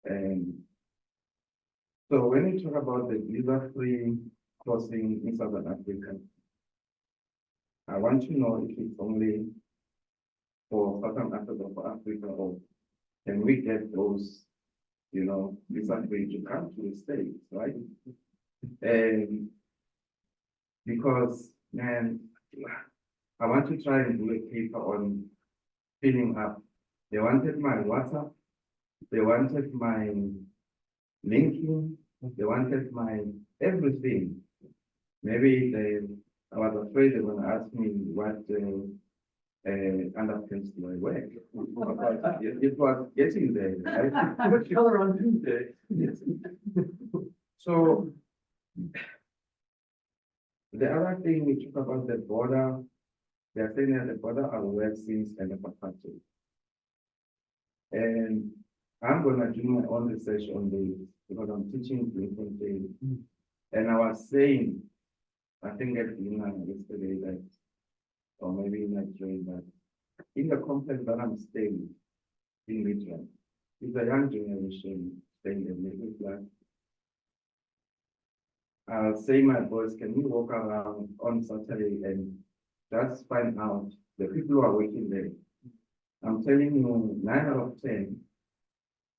[SPEAKER 4] And
[SPEAKER 5] So when you talk about the visa-free crossing in Southern Africa, I want to know if it's only for Southern Africa, for Africa, or can we get those, visa-free to come to the States, right? And because, man, I want to try and do a paper on filling up. They wanted my WhatsApp, they wanted my LinkedIn, they wanted my everything. Maybe I was afraid they were going to ask me what underpins do I wear. It was getting there, right?
[SPEAKER 3] What color on Tuesday?
[SPEAKER 5] So the other thing we talk about the border, they are saying that the border are wet since end of apartheid. And I'm gonna do my own research on this because I'm teaching different things. And I was saying, I think at dinner yesterday that, or maybe in that train, that in the complex that I'm staying in Richmond, it's a young generation staying in the middle class. I'll say my boys, can we walk around on Saturday and just find out the people who are working there? I'm telling you, 9 out of 10,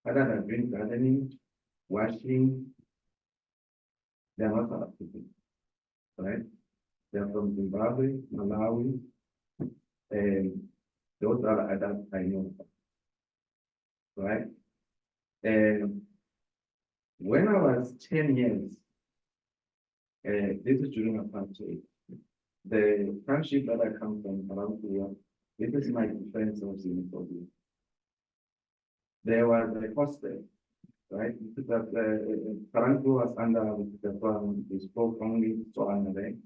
[SPEAKER 5] other than doing gardening, washing, they're not South African, right? They're from Zimbabwe, Malawi, and those are adults I know, right? And when I was 10 years, this is during apartheid, the country that I come from, around here, this is my defense of xenophobia. There was a hostel, right? That Paranku was under the plan, we spoke only Tswana.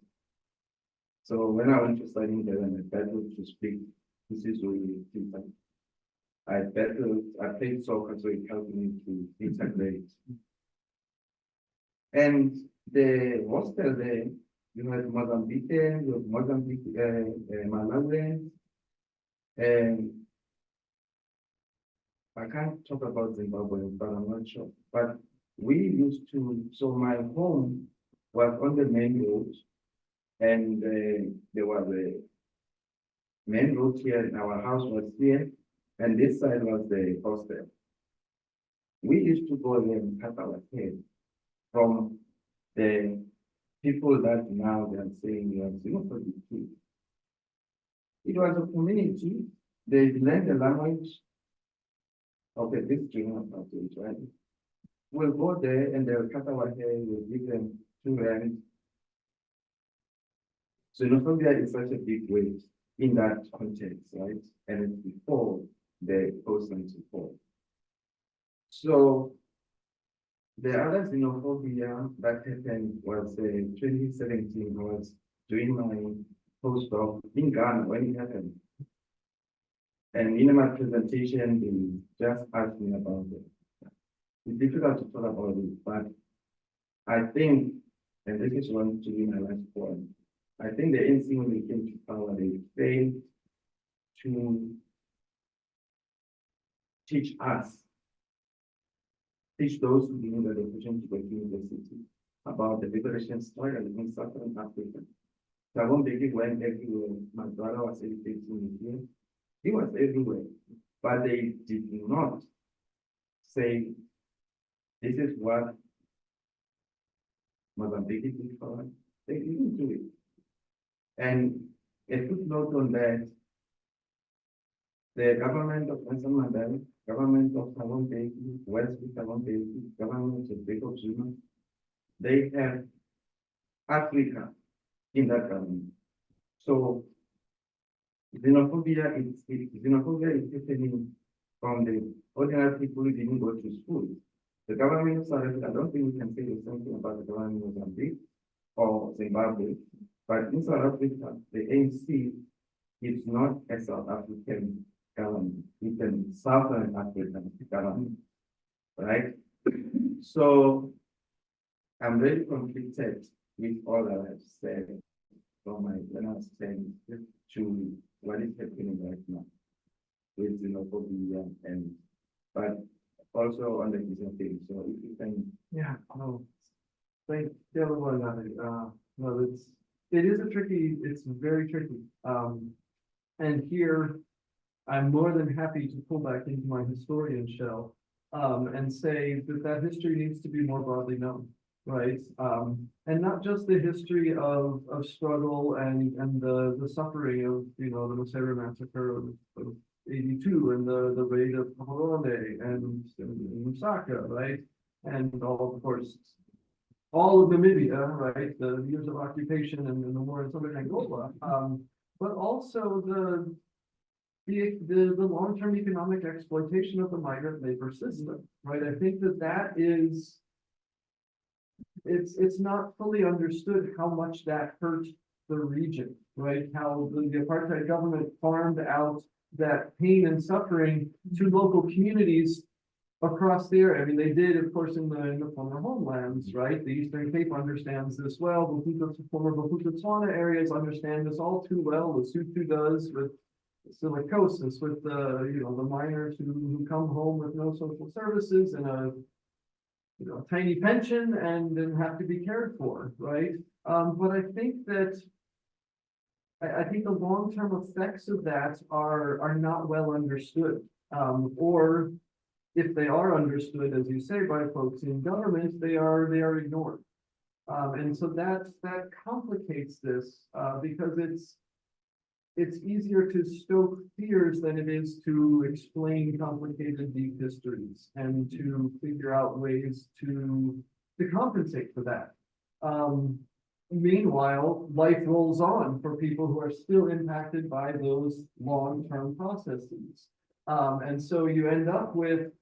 [SPEAKER 5] So when I went to study there and I battled to speak, this is really important. I played soccer, so it helped me to integrate. And the hostel there, you had Mozambican, you had Malawians, and I can't talk about Zimbabwe, but I'm not sure. But we used to, so my home was on the main road, and there was a main road here, and our house was here, and this side was the hostel. We used to go there and cut our hair from the people that now they are saying we are xenophobic. It was a community, they learned the language. Okay, this is junior apartheid, right? We'll go there and they'll cut our hair, we'll give them 2 rand. Xenophobia is such a big weight in that context, right? And it's before the post-94. So the other xenophobia that happened was 2017. I was doing my postdoc in Ghana when it happened. And in my presentation, they just asked me about it. It's difficult to talk about it, but I think, and this is one to be my last point, I think the ANC, when they came to power, they failed to teach those who didn't get the opportunity to go to university about the liberation struggle in Southern Africa. Thabo Mbeki went everywhere. My brother was educating here. He was everywhere, but they did not say, this is what Mozambique did for us. They didn't do it. And a footnote on that, the government of Nelson Mandela, government of Thabo Mbeki, West Thabo Mbeki, government of Jacob Zuma, they have Africa in that government. So xenophobia is happening from the ordinary people who didn't go to school. The government of South Africa, I don't think we can say the same thing about the government of Mozambique or Zimbabwe, but in South Africa, the ANC is not a South African government, it's a Southern African government, right? So I'm very conflicted with all that I've said from my when I was saying to what is happening right now with xenophobia but also under his thing, so if you can.
[SPEAKER 3] Yeah, no. Thank you, everyone. No, it is it's very tricky. And here, I'm more than happy to pull back into my historian shell, and say that that history needs to be more broadly known, right? And not just the history of struggle and the suffering of, you know, the Masera massacre of 82 and the raid of Camarone and Lusaka, right? And all, of course, all of Namibia, right? The years of occupation and the war in southern Angola, but also the long-term economic exploitation of the migrant labor system, right? I think that is, it's not fully understood how much that hurt the region, right? How the apartheid government farmed out that pain and suffering to local communities across the area. I mean, they did, of course, in the former homelands, right? The Eastern Cape understands this well. The former Bophuthatswana areas understand this all too well. Lesotho does with silicosis, with the, you know, the miners who come home with no social services and a, you know, tiny pension and then have to be cared for, right? But I think that I think the long-term effects of that are not well understood, or if they are understood, as you say, by folks in government, they are ignored. And so that complicates this, because it's easier to stoke fears than it is to explain complicated deep histories and to figure out ways to compensate for that. Meanwhile, life rolls on for people who are still impacted by those long-term processes. And so you end up with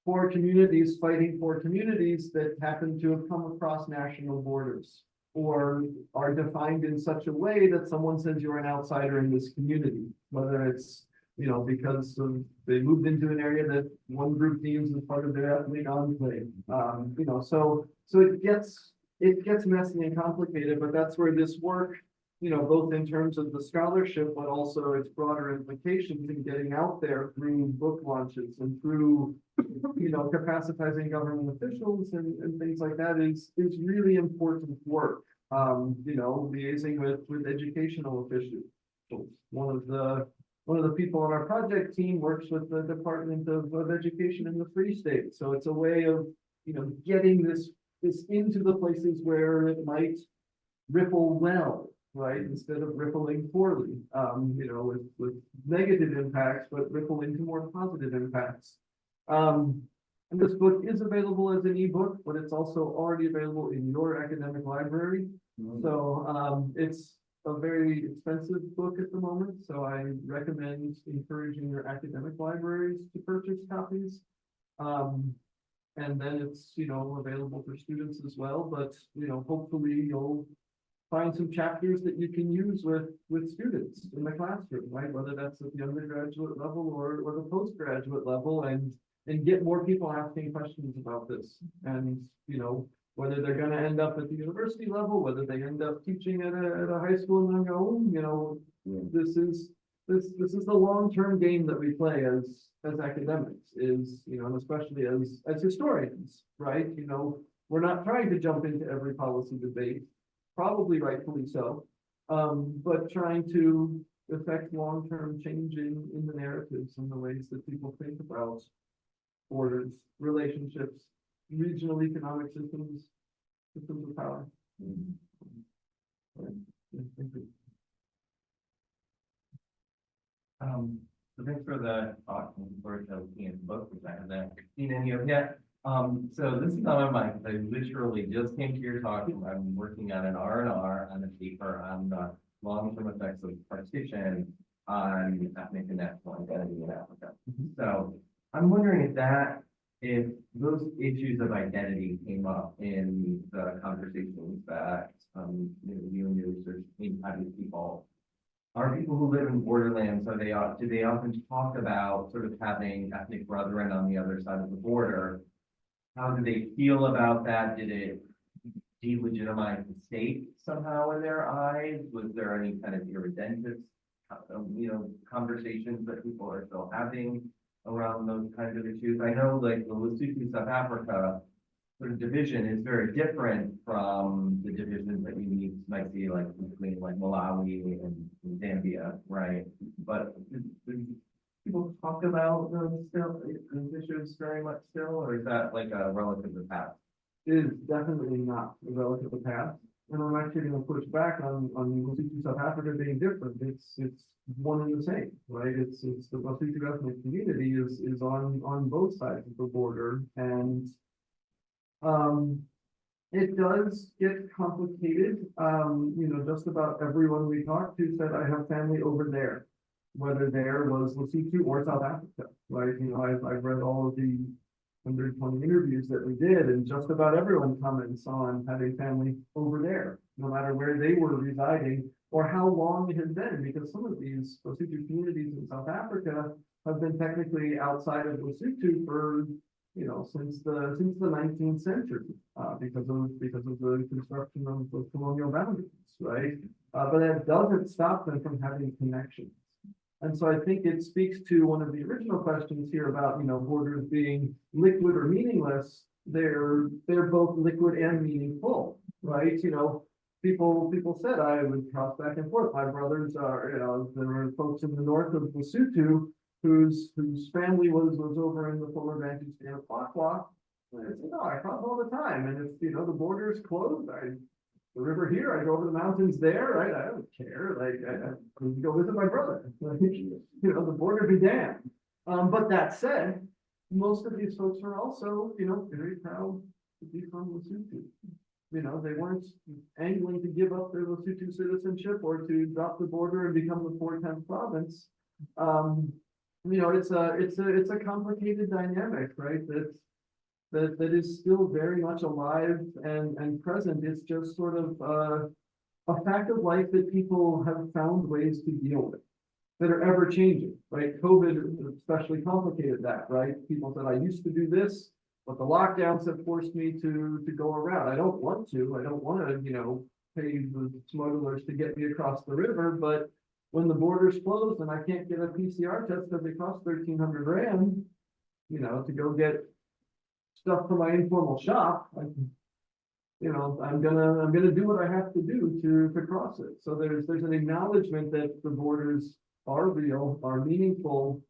[SPEAKER 3] poor communities fighting for communities that happen to have come across national borders or are defined in such a way that someone says you're an outsider in this community, whether it's, you know, because they moved into an area that one group deems as part of their ethnic enclave. You know, so it gets messy and complicated, but that's where this work, you know, both in terms of the scholarship, but also its broader implications in getting out there through book launches and through, you know, capacitizing government officials and things like that is really important work. You know, liaising with educational officials. One of the people on our project team works with the Department of Education in the Free State. So it's a way of, you know, getting this into the places where it might ripple well, right? Instead of rippling poorly, you know, with negative impacts, but ripple into more positive impacts. And this book is available as an ebook, but it's also already available in your academic library. So it's a very expensive book at the moment. So I recommend encouraging your academic libraries to purchase copies. And then it's, you know, available for students as well, but, you know, hopefully you'll find some chapters that you can use with students in the classroom, right? Whether that's at the undergraduate level or the postgraduate level, and get more people asking questions about this. And, you know, whether they're going to end up at the university level, whether they end up teaching at a high school in Nangaon, you know, this is the long-term game that we play as academics, is, you know, and especially as historians, right? You know, we're not trying to jump into every policy debate, probably rightfully so, but trying to affect long-term change in the narratives and the ways that people think about borders, relationships, regional economic systems of power. Right. Yeah, thank you.
[SPEAKER 6] So thanks for the talk and for looking at the book, which I haven't seen any of yet. So this is on my mind. I literally just came to your talk. I'm working on an R&R on a paper on the long-term effects of partition on ethnic and national identity in Africa. So I'm wondering if those issues of identity came up in the conversations that you and your research team had with people. Are people who live in Borderlands, do they often talk about sort of having ethnic brethren on the other side of the border? How do they feel about that? Did it delegitimize the state somehow in their eyes? Was there any kind of irredentist, conversations that people are still having around those kinds of issues? I know like the Lesotho, South Africa sort of division is very different from the divisions that might see like between like Malawi and Zambia, right? But do people talk about those still, those issues very much still, or is that like a relative to the past?
[SPEAKER 3] Is definitely not a relative of the past. And I'm actually gonna push back on Lesotho, South Africa being different. It's one and the same, right? It's the Lesotho ethnic community is on both sides of the border, and it does get complicated. Just about everyone we talked to said, I have family over there, whether there was Lesotho or South Africa, right? I've read all of the 120 interviews that we did, and just about everyone comments on having family over there, no matter where they were residing or how long it has been, because some of these Lesotho communities in South Africa have been technically outside of Lesotho for, since the 19th century, because of the construction of the colonial boundaries, right? But that doesn't stop them from having connections. And so I think it speaks to one of the original questions here about, borders being liquid or meaningless. They're both liquid and meaningful, right? People said I would cross back and forth. My brothers are, there were folks in the north of Lesotho whose family was over in the former Bantu state of Kwakwa. And I said, no, I cross all the time. And if, the border is closed, the river here, I go over the mountains there, right? I don't care. Like, I could go visit my brother. The border be damned. But that said, most of these folks are also, very proud to be from Lesotho. They weren't angling to give up their Lesotho citizenship or to drop the border and become the 410th province. It's a complicated dynamic, right? That is still very much alive and present. It's just sort of a fact of life that people have found ways to deal with that are ever changing, right? COVID especially complicated that, right? People said, I used to do this, but the lockdowns have forced me to go around. I don't want to, pay the smugglers to get me across the river, but when the border's closed and I can't get a PCR test because it costs 1,300 rand, to go get stuff for my informal shop, I'm gonna do what I have to do to cross it. So there's an acknowledgement that the borders are real, are meaningful,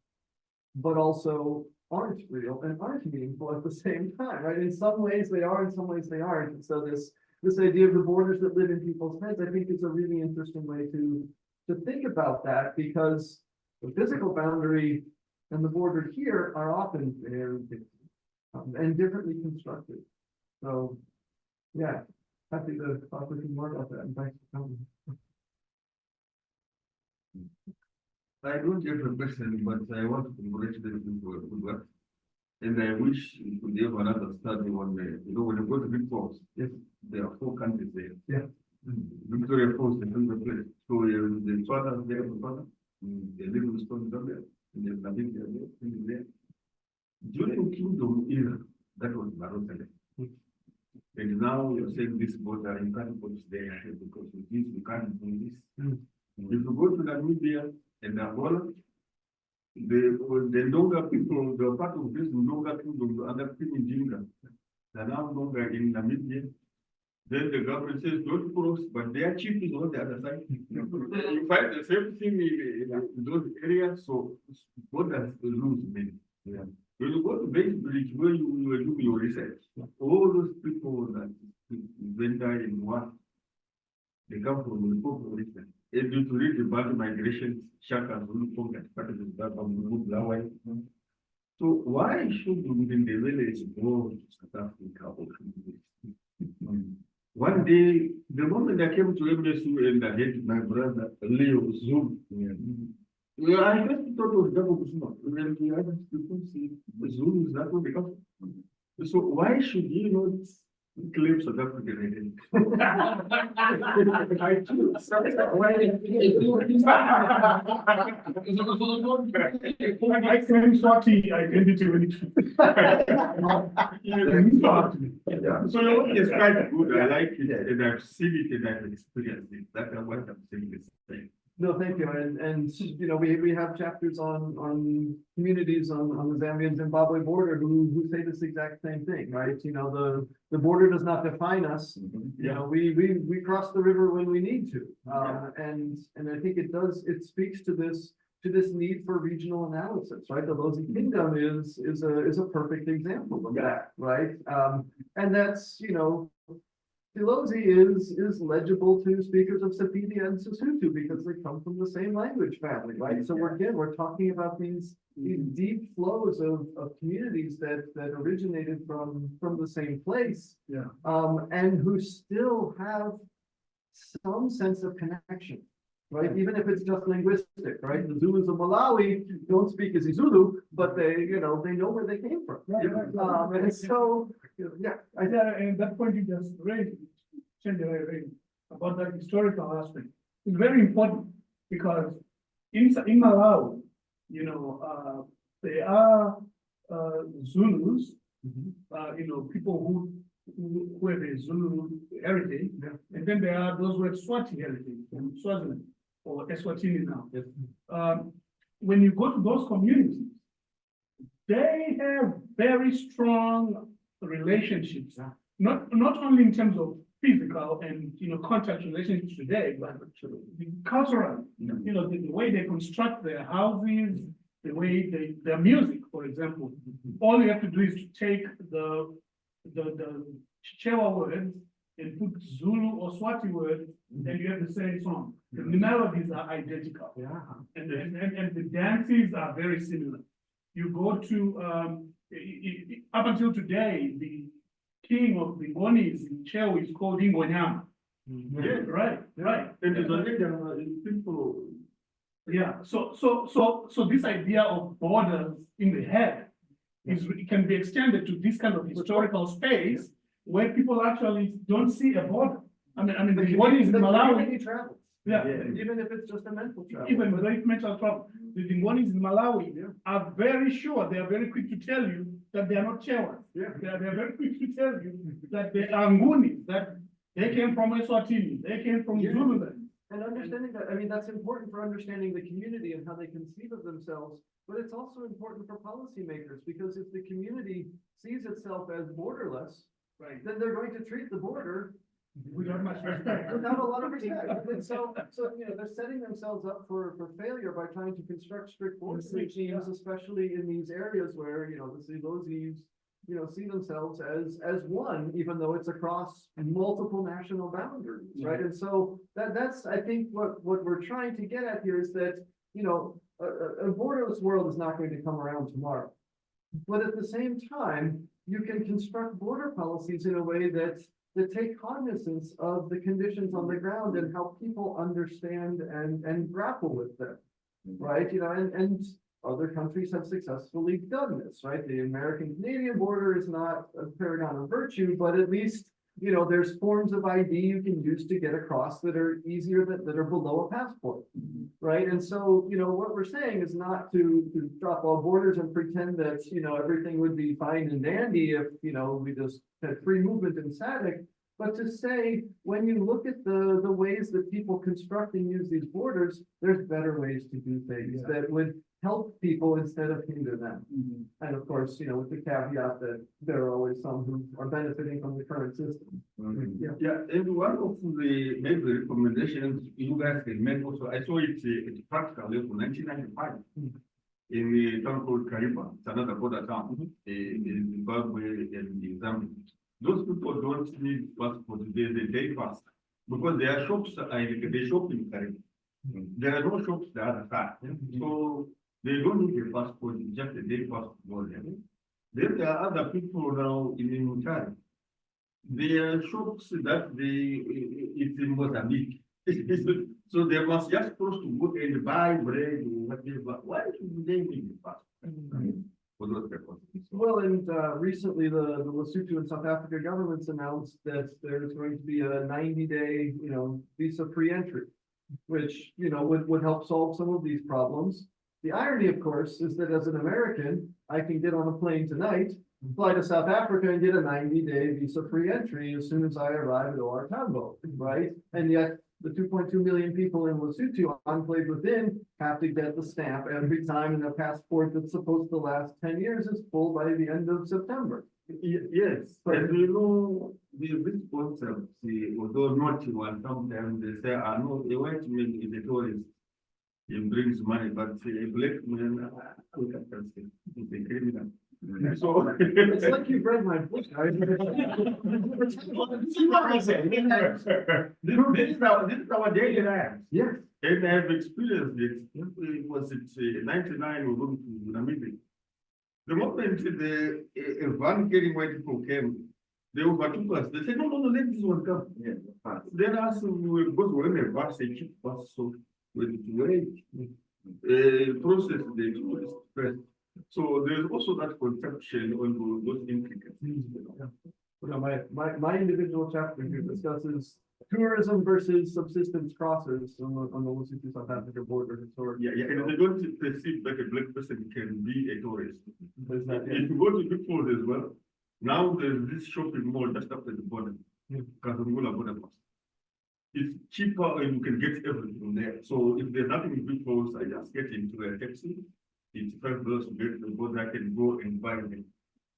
[SPEAKER 3] but also aren't real and aren't meaningful at the same time, right? In some ways they are, in some ways they aren't. And so this idea of the borders that live in people's heads, I think is a really interesting way to think about that, because the physical boundary and the border here are often very different. And differently constructed. So, yeah, happy to talk with you more about that. And thanks for coming.
[SPEAKER 7] I don't have a question, but I want to congratulate you for good work. And I wish you could have another study on when you go to Big Falls, yes, there are 4 countries there.
[SPEAKER 3] Yeah.
[SPEAKER 7] Victoria Falls and another place. So the Tswana there, the Little Stone there, and there's Namibia there. During Kingdom era, that was Barotale. And now you're saying this border, you can't put it there because with this, you can't do this. If you go to Namibia and Angola, the Ndonga people, the part of this Ndonga kingdom, the other people in Jinga, they're now Ndonga in Namibia. Then the government says, don't cross, but their chief is on the other side. You find the same thing in those areas, so borders lose meaning. Yeah. When you go to base bridge where you were doing your research, all those people that vendor in one, they come from the poor region. And you to read about migration, Shaka, Zulu, and part of the Black. So why should we in the village go to South Africa or one day, the moment I came to MSU and I had my brother Leo Zoom. Well, I just thought it was double Zoom. When the other people see the Zoom is not going to come. So why should you not claim South African identity? I too.
[SPEAKER 1] I claim Swati identity when it.
[SPEAKER 7] So your work is quite good. I like it, and I've seen it, and I've experienced it. That's what I'm saying is saying.
[SPEAKER 3] No, thank you. And, you know, we have chapters on communities on the Zambian-Zimbabwe border who say this exact same thing, right? You know, the border does not define us. You know, we cross the river when we need to. And I think it speaks to this need for regional analysis, right? The Lozi Kingdom is a perfect example of that, right? And that's, you know, Lozi is legible to speakers of Sepidi and Sesotho because they come from the same language family, right? So we're talking about these deep flows of communities that originated from the same place.
[SPEAKER 1] Yeah.
[SPEAKER 3] And who still have some sense of connection. Right, even if it's just linguistic, right? The Zulus of Malawi don't speak as Zulu, but they know where they came from. And so, yeah,
[SPEAKER 1] And that point you just raised, about that historical aspect, is very important because in Malawi, you know, there are Zulus, you know, people who have a Zulu heritage, and then there are those who have Swati heritage from Swaziland or Eswatini now. When you go to those communities, they have very strong relationships, not only in terms of physical and, you know, contact relationships today, but cultural, you know, the way they construct their houses, the way their music, for example. All you have to do is to take the Chichewa words and put Zulu or Swati words, and you have the same song. The melodies are identical. And the dances are very similar. You go to, up until today, the king of the Ngonis in Chew is called Ingonyama.
[SPEAKER 7] Yes.
[SPEAKER 1] Right.
[SPEAKER 7] And it's already simple.
[SPEAKER 1] Yeah, so this idea of borders in the head it can be extended to this kind of historical space where people actually don't see a border. I mean, the Ngonis in Malawi.
[SPEAKER 3] travels.
[SPEAKER 1] Yeah.
[SPEAKER 3] Even if it's just a mental travel.
[SPEAKER 1] Even very mental trouble. The Ngonis in Malawi are very sure, they are very quick to tell you that they are not Chewas. They are very quick to tell you that they are Ngunis, that they came from Eswatini, they came from Zululand.
[SPEAKER 3] And understanding that, I mean, that's important for understanding the community and how they conceive of themselves, but it's also important for policymakers, because if the community sees itself as borderless,
[SPEAKER 1] Right.
[SPEAKER 3] then they're going to treat the border
[SPEAKER 1] Without much respect.
[SPEAKER 3] without a lot of respect. And so, you know, they're setting themselves up for failure by trying to construct strict border regimes, especially in these areas where, you know, the Silozis, you know, see themselves as one, even though it's across multiple national boundaries, right? And so that's, I think, what we're trying to get at here is that, you know, a borderless world is not going to come around tomorrow. But at the same time, you can construct border policies in a way that take cognizance of the conditions on the ground and help people understand and grapple with them, right? You know, and other countries have successfully done this, right? The American-Canadian border is not a paragon of virtue, but at least, you know, there's forms of ID you can use to get across that are easier, that are below a passport, right? And so, you know, what we're saying is not to drop all borders and pretend that, you know, everything would be fine and dandy if, you know, we just had free movement in SADC, but to say, when you look at the ways that people construct and use these borders, there's better ways to do things that would help people instead of hinder them. And of course, you know, with the caveat that there are always some who are benefiting from the current system.
[SPEAKER 7] Yeah, and one of the maybe recommendations you guys can make also, I saw it at practical level, 1995. In the town called Kariba, it's another border town in Zimbabwe and in Zambia. Those people don't need passport, they pass because their shops are they shop in Kariba. There are no shops the other side, so they don't need a passport, just a day passport. Then there are other people now in Mutari. Their shops that it's in Mozambique. So they must just supposed to go and buy bread or whatever. Why should they need a passport? For those people.
[SPEAKER 3] Well, and recently the Lesotho and South Africa governments announced that there's going to be a 90-day, you know, visa-free entry, which, you know, would help solve some of these problems. The irony, of course, is that as an American, I can get on a plane tonight, fly to South Africa and get a 90-day visa-free entry as soon as I arrive at OR Tambo, right? And yet the 2.2 million people in Lesotho enclave within have to get the stamp every time, and a passport that's supposed to last 10 years is full by the end of September.
[SPEAKER 7] Yes, but you know, this concept, although not one, sometimes they say, I know a white man is a tourist. He brings money, but a black man, is a criminal. So.
[SPEAKER 3] It's like you've read my book.
[SPEAKER 7] This is our daily lives.
[SPEAKER 3] Yes.
[SPEAKER 7] And I have experienced it. Was it 99 we went to Namibia? The moment the a van carrying white people came, they overtook us. They said, no, let this one come.
[SPEAKER 5] Yeah.
[SPEAKER 7] Then us, because we're in a bus, a cheap bus, so we had to wait. Process the tourist first. So there's also that conception on those intricacies.
[SPEAKER 3] My individual chapter here discusses tourism versus subsistence crosses on the Lesotho South Africa border historically.
[SPEAKER 7] Yeah, and they don't perceive that a black person can be a tourist.
[SPEAKER 3] There's that,
[SPEAKER 7] If you go to Bigfoot as well, now there's this shopping mall just after the border.
[SPEAKER 3] Yeah.
[SPEAKER 7] Kasungula border pass. It's cheaper and you can get everything there. So if there's nothing in Bigfoot, I just get into a taxi. It's $5 to get to the border, I can go and buy them.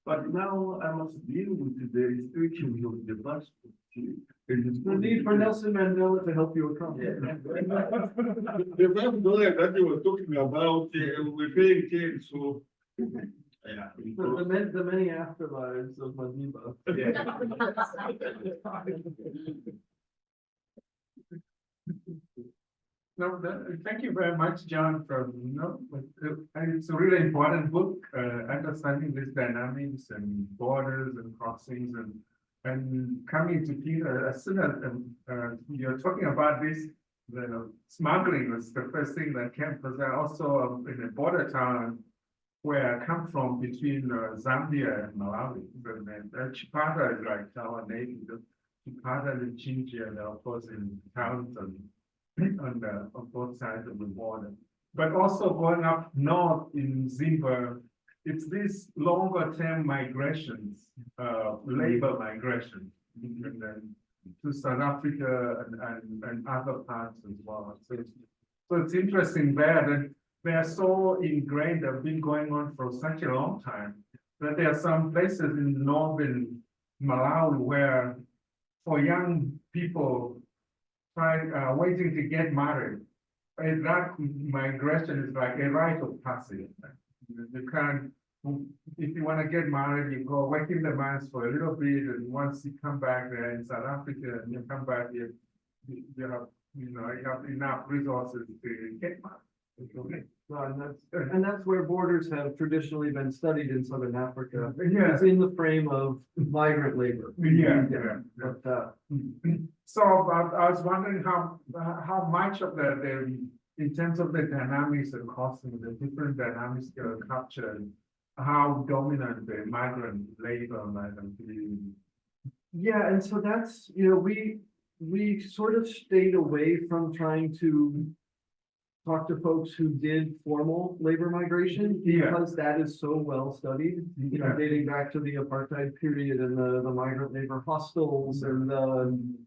[SPEAKER 7] But now I must deal with the restrictions of the passport.
[SPEAKER 3] The need for Nelson Mandela to help you across.
[SPEAKER 7] The $5 that you were talking about, we're paying 10, so. Yeah.
[SPEAKER 3] The many afterlives of Madiba.
[SPEAKER 1] No, thank you very much, John, for, it's a really important book, understanding these dynamics and borders and crossings and coming to Peter, as soon as you're talking about this, the smuggling was the first thing that came, because I also in a border town where I come from between Zambia and Malawi, and Chipata is like our neighbor, Chipata and Chinchia, and of course in towns on both sides of the border. But also going up north in Zimbabwe, it's these longer term migrations, labor migration, and then to South Africa and other parts as well. So it's interesting there that they are so ingrained, they've been going on for such a long time, that there are some places in northern Malawi where for young people waiting to get married, and that migration is like a rite of passage. You can't, if you want to get married, you go work in the mines for a little bit, and once you come back there in South Africa, and you come back, you have enough resources to get married.
[SPEAKER 3] And that's where borders have traditionally been studied in Southern Africa.
[SPEAKER 1] Yeah.
[SPEAKER 3] It's in the frame of migrant labor.
[SPEAKER 1] Yeah.
[SPEAKER 3] But,
[SPEAKER 1] So I was wondering how much of in terms of the dynamics of costing, the different dynamics of capture, how dominant the migrant labor might be.
[SPEAKER 3] yeah, and so that's, we sort of stayed away from trying to talk to folks who did formal labor migration,
[SPEAKER 1] Yeah.
[SPEAKER 3] because that is so well studied,
[SPEAKER 1] Yeah.
[SPEAKER 3] dating back to the apartheid period and the migrant labor hostels and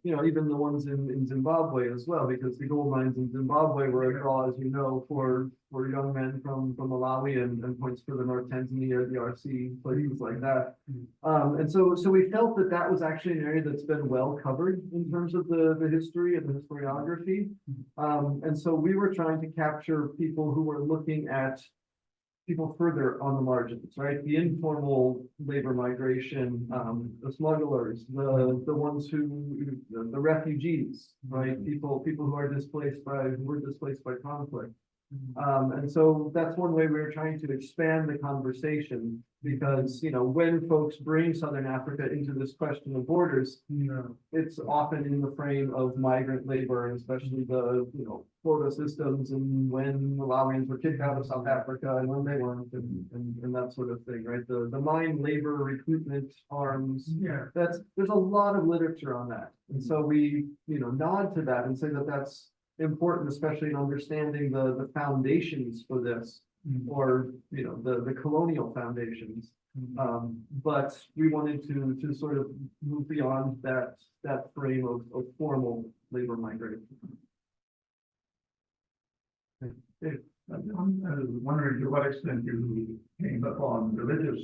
[SPEAKER 3] even the ones in Zimbabwe as well, because the gold mines in Zimbabwe were a draw, as you know, for young men from Malawi and points for the North Tanzania, DRC, places like that. And so we felt that was actually an area that's been well covered in terms of the history and the historiography. And so we were trying to capture people who were looking at people further on the margins, right? The informal labor migration, the smugglers, the ones the refugees, right? People who were displaced by conflict. And so that's one way we were trying to expand the conversation, because, when folks bring Southern Africa into this question of borders, it's often in the frame of migrant labor, and especially the, quota systems, and when Malawians were kicked out of South Africa and when they weren't, and that sort of thing, right? The mine labor recruitment arms,
[SPEAKER 1] Yeah.
[SPEAKER 3] there's a lot of literature on that. And so we, nod to that and say that that's important, especially in understanding the foundations for this, or, the colonial foundations. But we wanted to sort of move beyond that frame of formal labor migration.
[SPEAKER 1] I was wondering to what extent you came upon religious,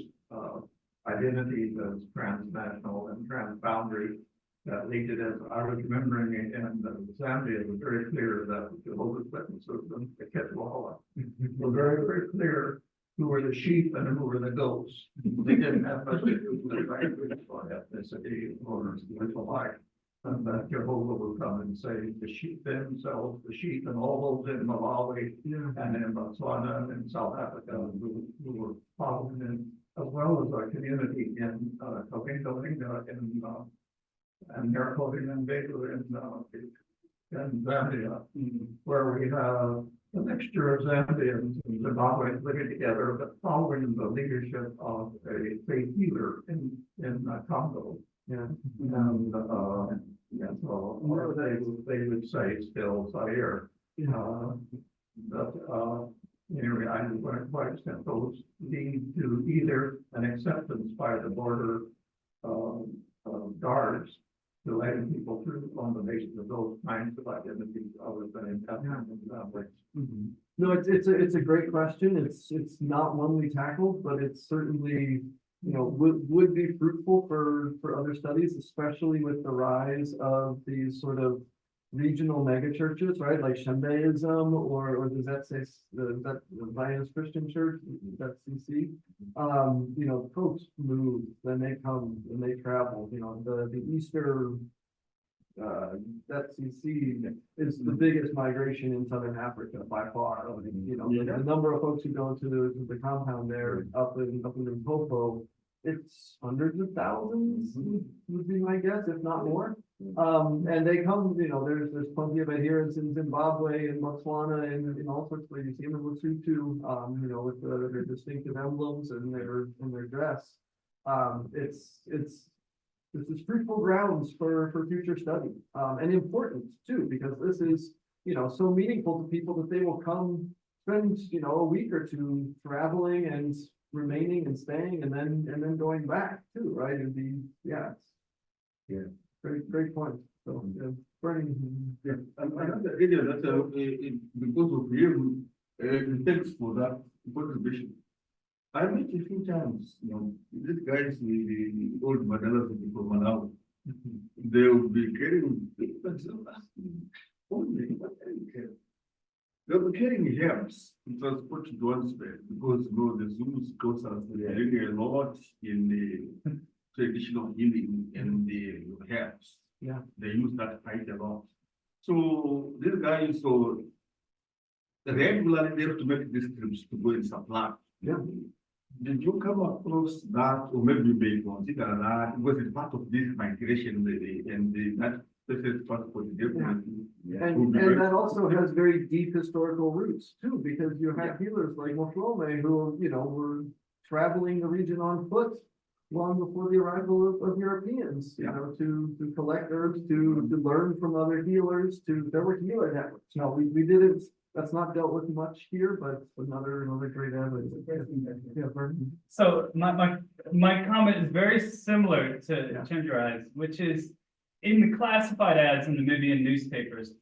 [SPEAKER 1] identities as transnational and transboundary. That leaded, as I was remembering it in Zambia, it was very clear that the Jehovah's Witnesses and the Quechua were very, very clear who were the sheep and who were the goats. They didn't have much to do with language or ethnicity or spiritual life. And that Jehovah will come and say the sheep themselves, the sheep and all those in Malawi and in Botswana and in South Africa who were following in, as well as our community in Coquinga and Maricopa and Baker in Zambia, where we have a mixture of Zambians and Zimbabweans living together, but following the leadership of a faith healer in Congo.
[SPEAKER 3] Yeah.
[SPEAKER 1] And, or they would say still Zaire. But, anyway, I to what extent those lead to either an acceptance by the border, guards to letting people through on the basis of those kinds of identities other than in Zimbabwe.
[SPEAKER 3] No, it's a great question. It's not one we tackled, but it's certainly, would be fruitful for other studies, especially with the rise of these sort of regional megachurches, right? Like Shandaism or does that say that the Zionist Christian Church, that CC? Folks move, then they come and they travel, the Easter that CC is the biggest migration in Southern Africa by far. The number of folks who go to the compound there up in Limpopo, it's hundreds of thousands would be my guess, if not more. And they come, there's plenty of adherents in Zimbabwe and Botswana and in all sorts of places. You see them in Lesotho, with their distinctive emblems and their dress. This is fruitful grounds for future study, and important too, because this is, so meaningful to people that they will come spend, a week or two traveling and remaining and staying and then going back too, right? And great point. So, burning.
[SPEAKER 7] Yeah, and another area that, because of him, thanks for that contribution. I met a few times, these guys, the old Madalas from Malawi, they will be carrying, what are you carrying? They were carrying herbs to transport to one's bed because, the Zulus cultures, they really a lot in the traditional healing and the herbs.
[SPEAKER 3] Yeah.
[SPEAKER 7] They use that quite a lot. So this guy, regularly they have to make these trips to go and supply.
[SPEAKER 3] Yeah.
[SPEAKER 7] Did you come across that, or maybe you may consider that, because it's part of this migration that special transport definitely.
[SPEAKER 3] And that also has very deep historical roots too, because you have healers like Moflome who, were traveling the region on foot long before the arrival of Europeans, to collect herbs, to learn from other healers, there were healer networks. Now, we did it. That's not dealt with much here, but another great evidence. Yeah, Vernon.
[SPEAKER 8] So my comment is very similar to Chendra's, which is in the classified ads in the Namibian newspapers,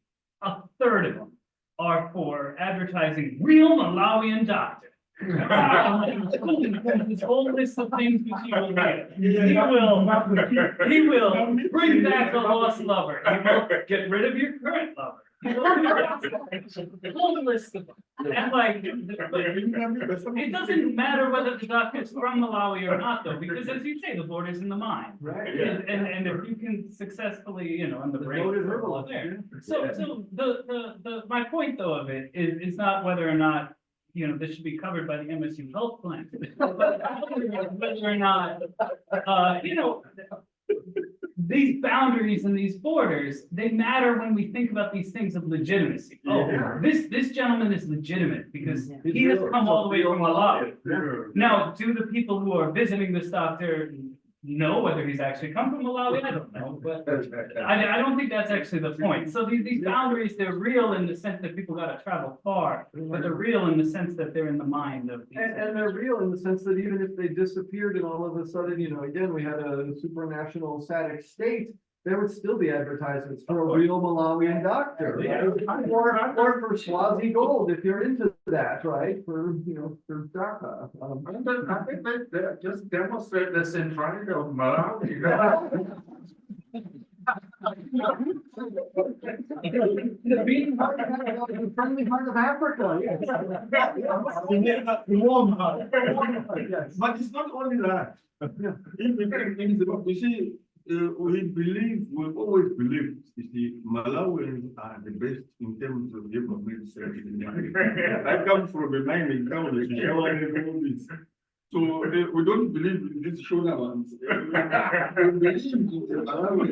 [SPEAKER 8] a third of them are for advertising real Malawian doctor. This whole list of things which he will do. He will bring back a lost lover. He will get rid of your current lover. He will do that. Whole list of them. And it doesn't matter whether the doctor is from Malawi or not, though, because as you say, the border's in the mind.
[SPEAKER 3] Right.
[SPEAKER 8] And if you can successfully, on the brain. There. So my point though of it is not whether or not this should be covered by the MSU health plan. But whether or not, these boundaries and these borders, they matter when we think about these things of legitimacy. This gentleman is legitimate because he has come all the way from Malawi. Now, do the people who are visiting this doctor know whether he's actually come from Malawi, I don't know, but I don't think that's actually the point. So these boundaries, they're real in the sense that people gotta travel far, but they're real in the sense that they're in the mind of these.
[SPEAKER 3] And they're real in the sense that even if they disappeared and all of a sudden, again, we had a supranational static state, there would still be advertisements for a real Malawian doctor.
[SPEAKER 8] Yeah.
[SPEAKER 3] Or for Swazi Gold, if you're into that, right? For DACA.
[SPEAKER 1] I think they just demonstrate this in front of Malawi.
[SPEAKER 3] The beating heart, the friendly heart of Africa, yes.
[SPEAKER 7] Warm heart.
[SPEAKER 3] Yes.
[SPEAKER 7] But it's not only that.
[SPEAKER 3] Yeah.
[SPEAKER 7] You see, we've always believed, you see, Malawians are the best in terms of development services. I come from a mining town, like Shawan and all this. So we don't believe in these Shona ones. We believe in the Malawi.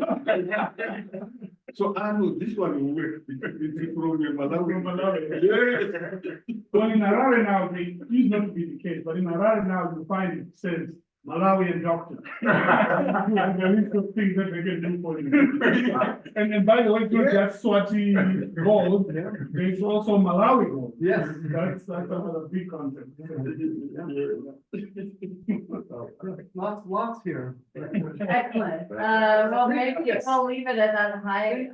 [SPEAKER 7] So I know this one will work because it's from Malawi. Yes.
[SPEAKER 9] Well, in Harare now, it used not to be the case, but in Harare now, you find it says Malawian doctor. And there is some things that they can do for you. And by the way, it's not just Swati gold, there's also Malawi gold.
[SPEAKER 3] Yes.
[SPEAKER 9] That's another big concept.
[SPEAKER 3] Lots here.
[SPEAKER 2] Excellent. Well, maybe we'll leave it at that high.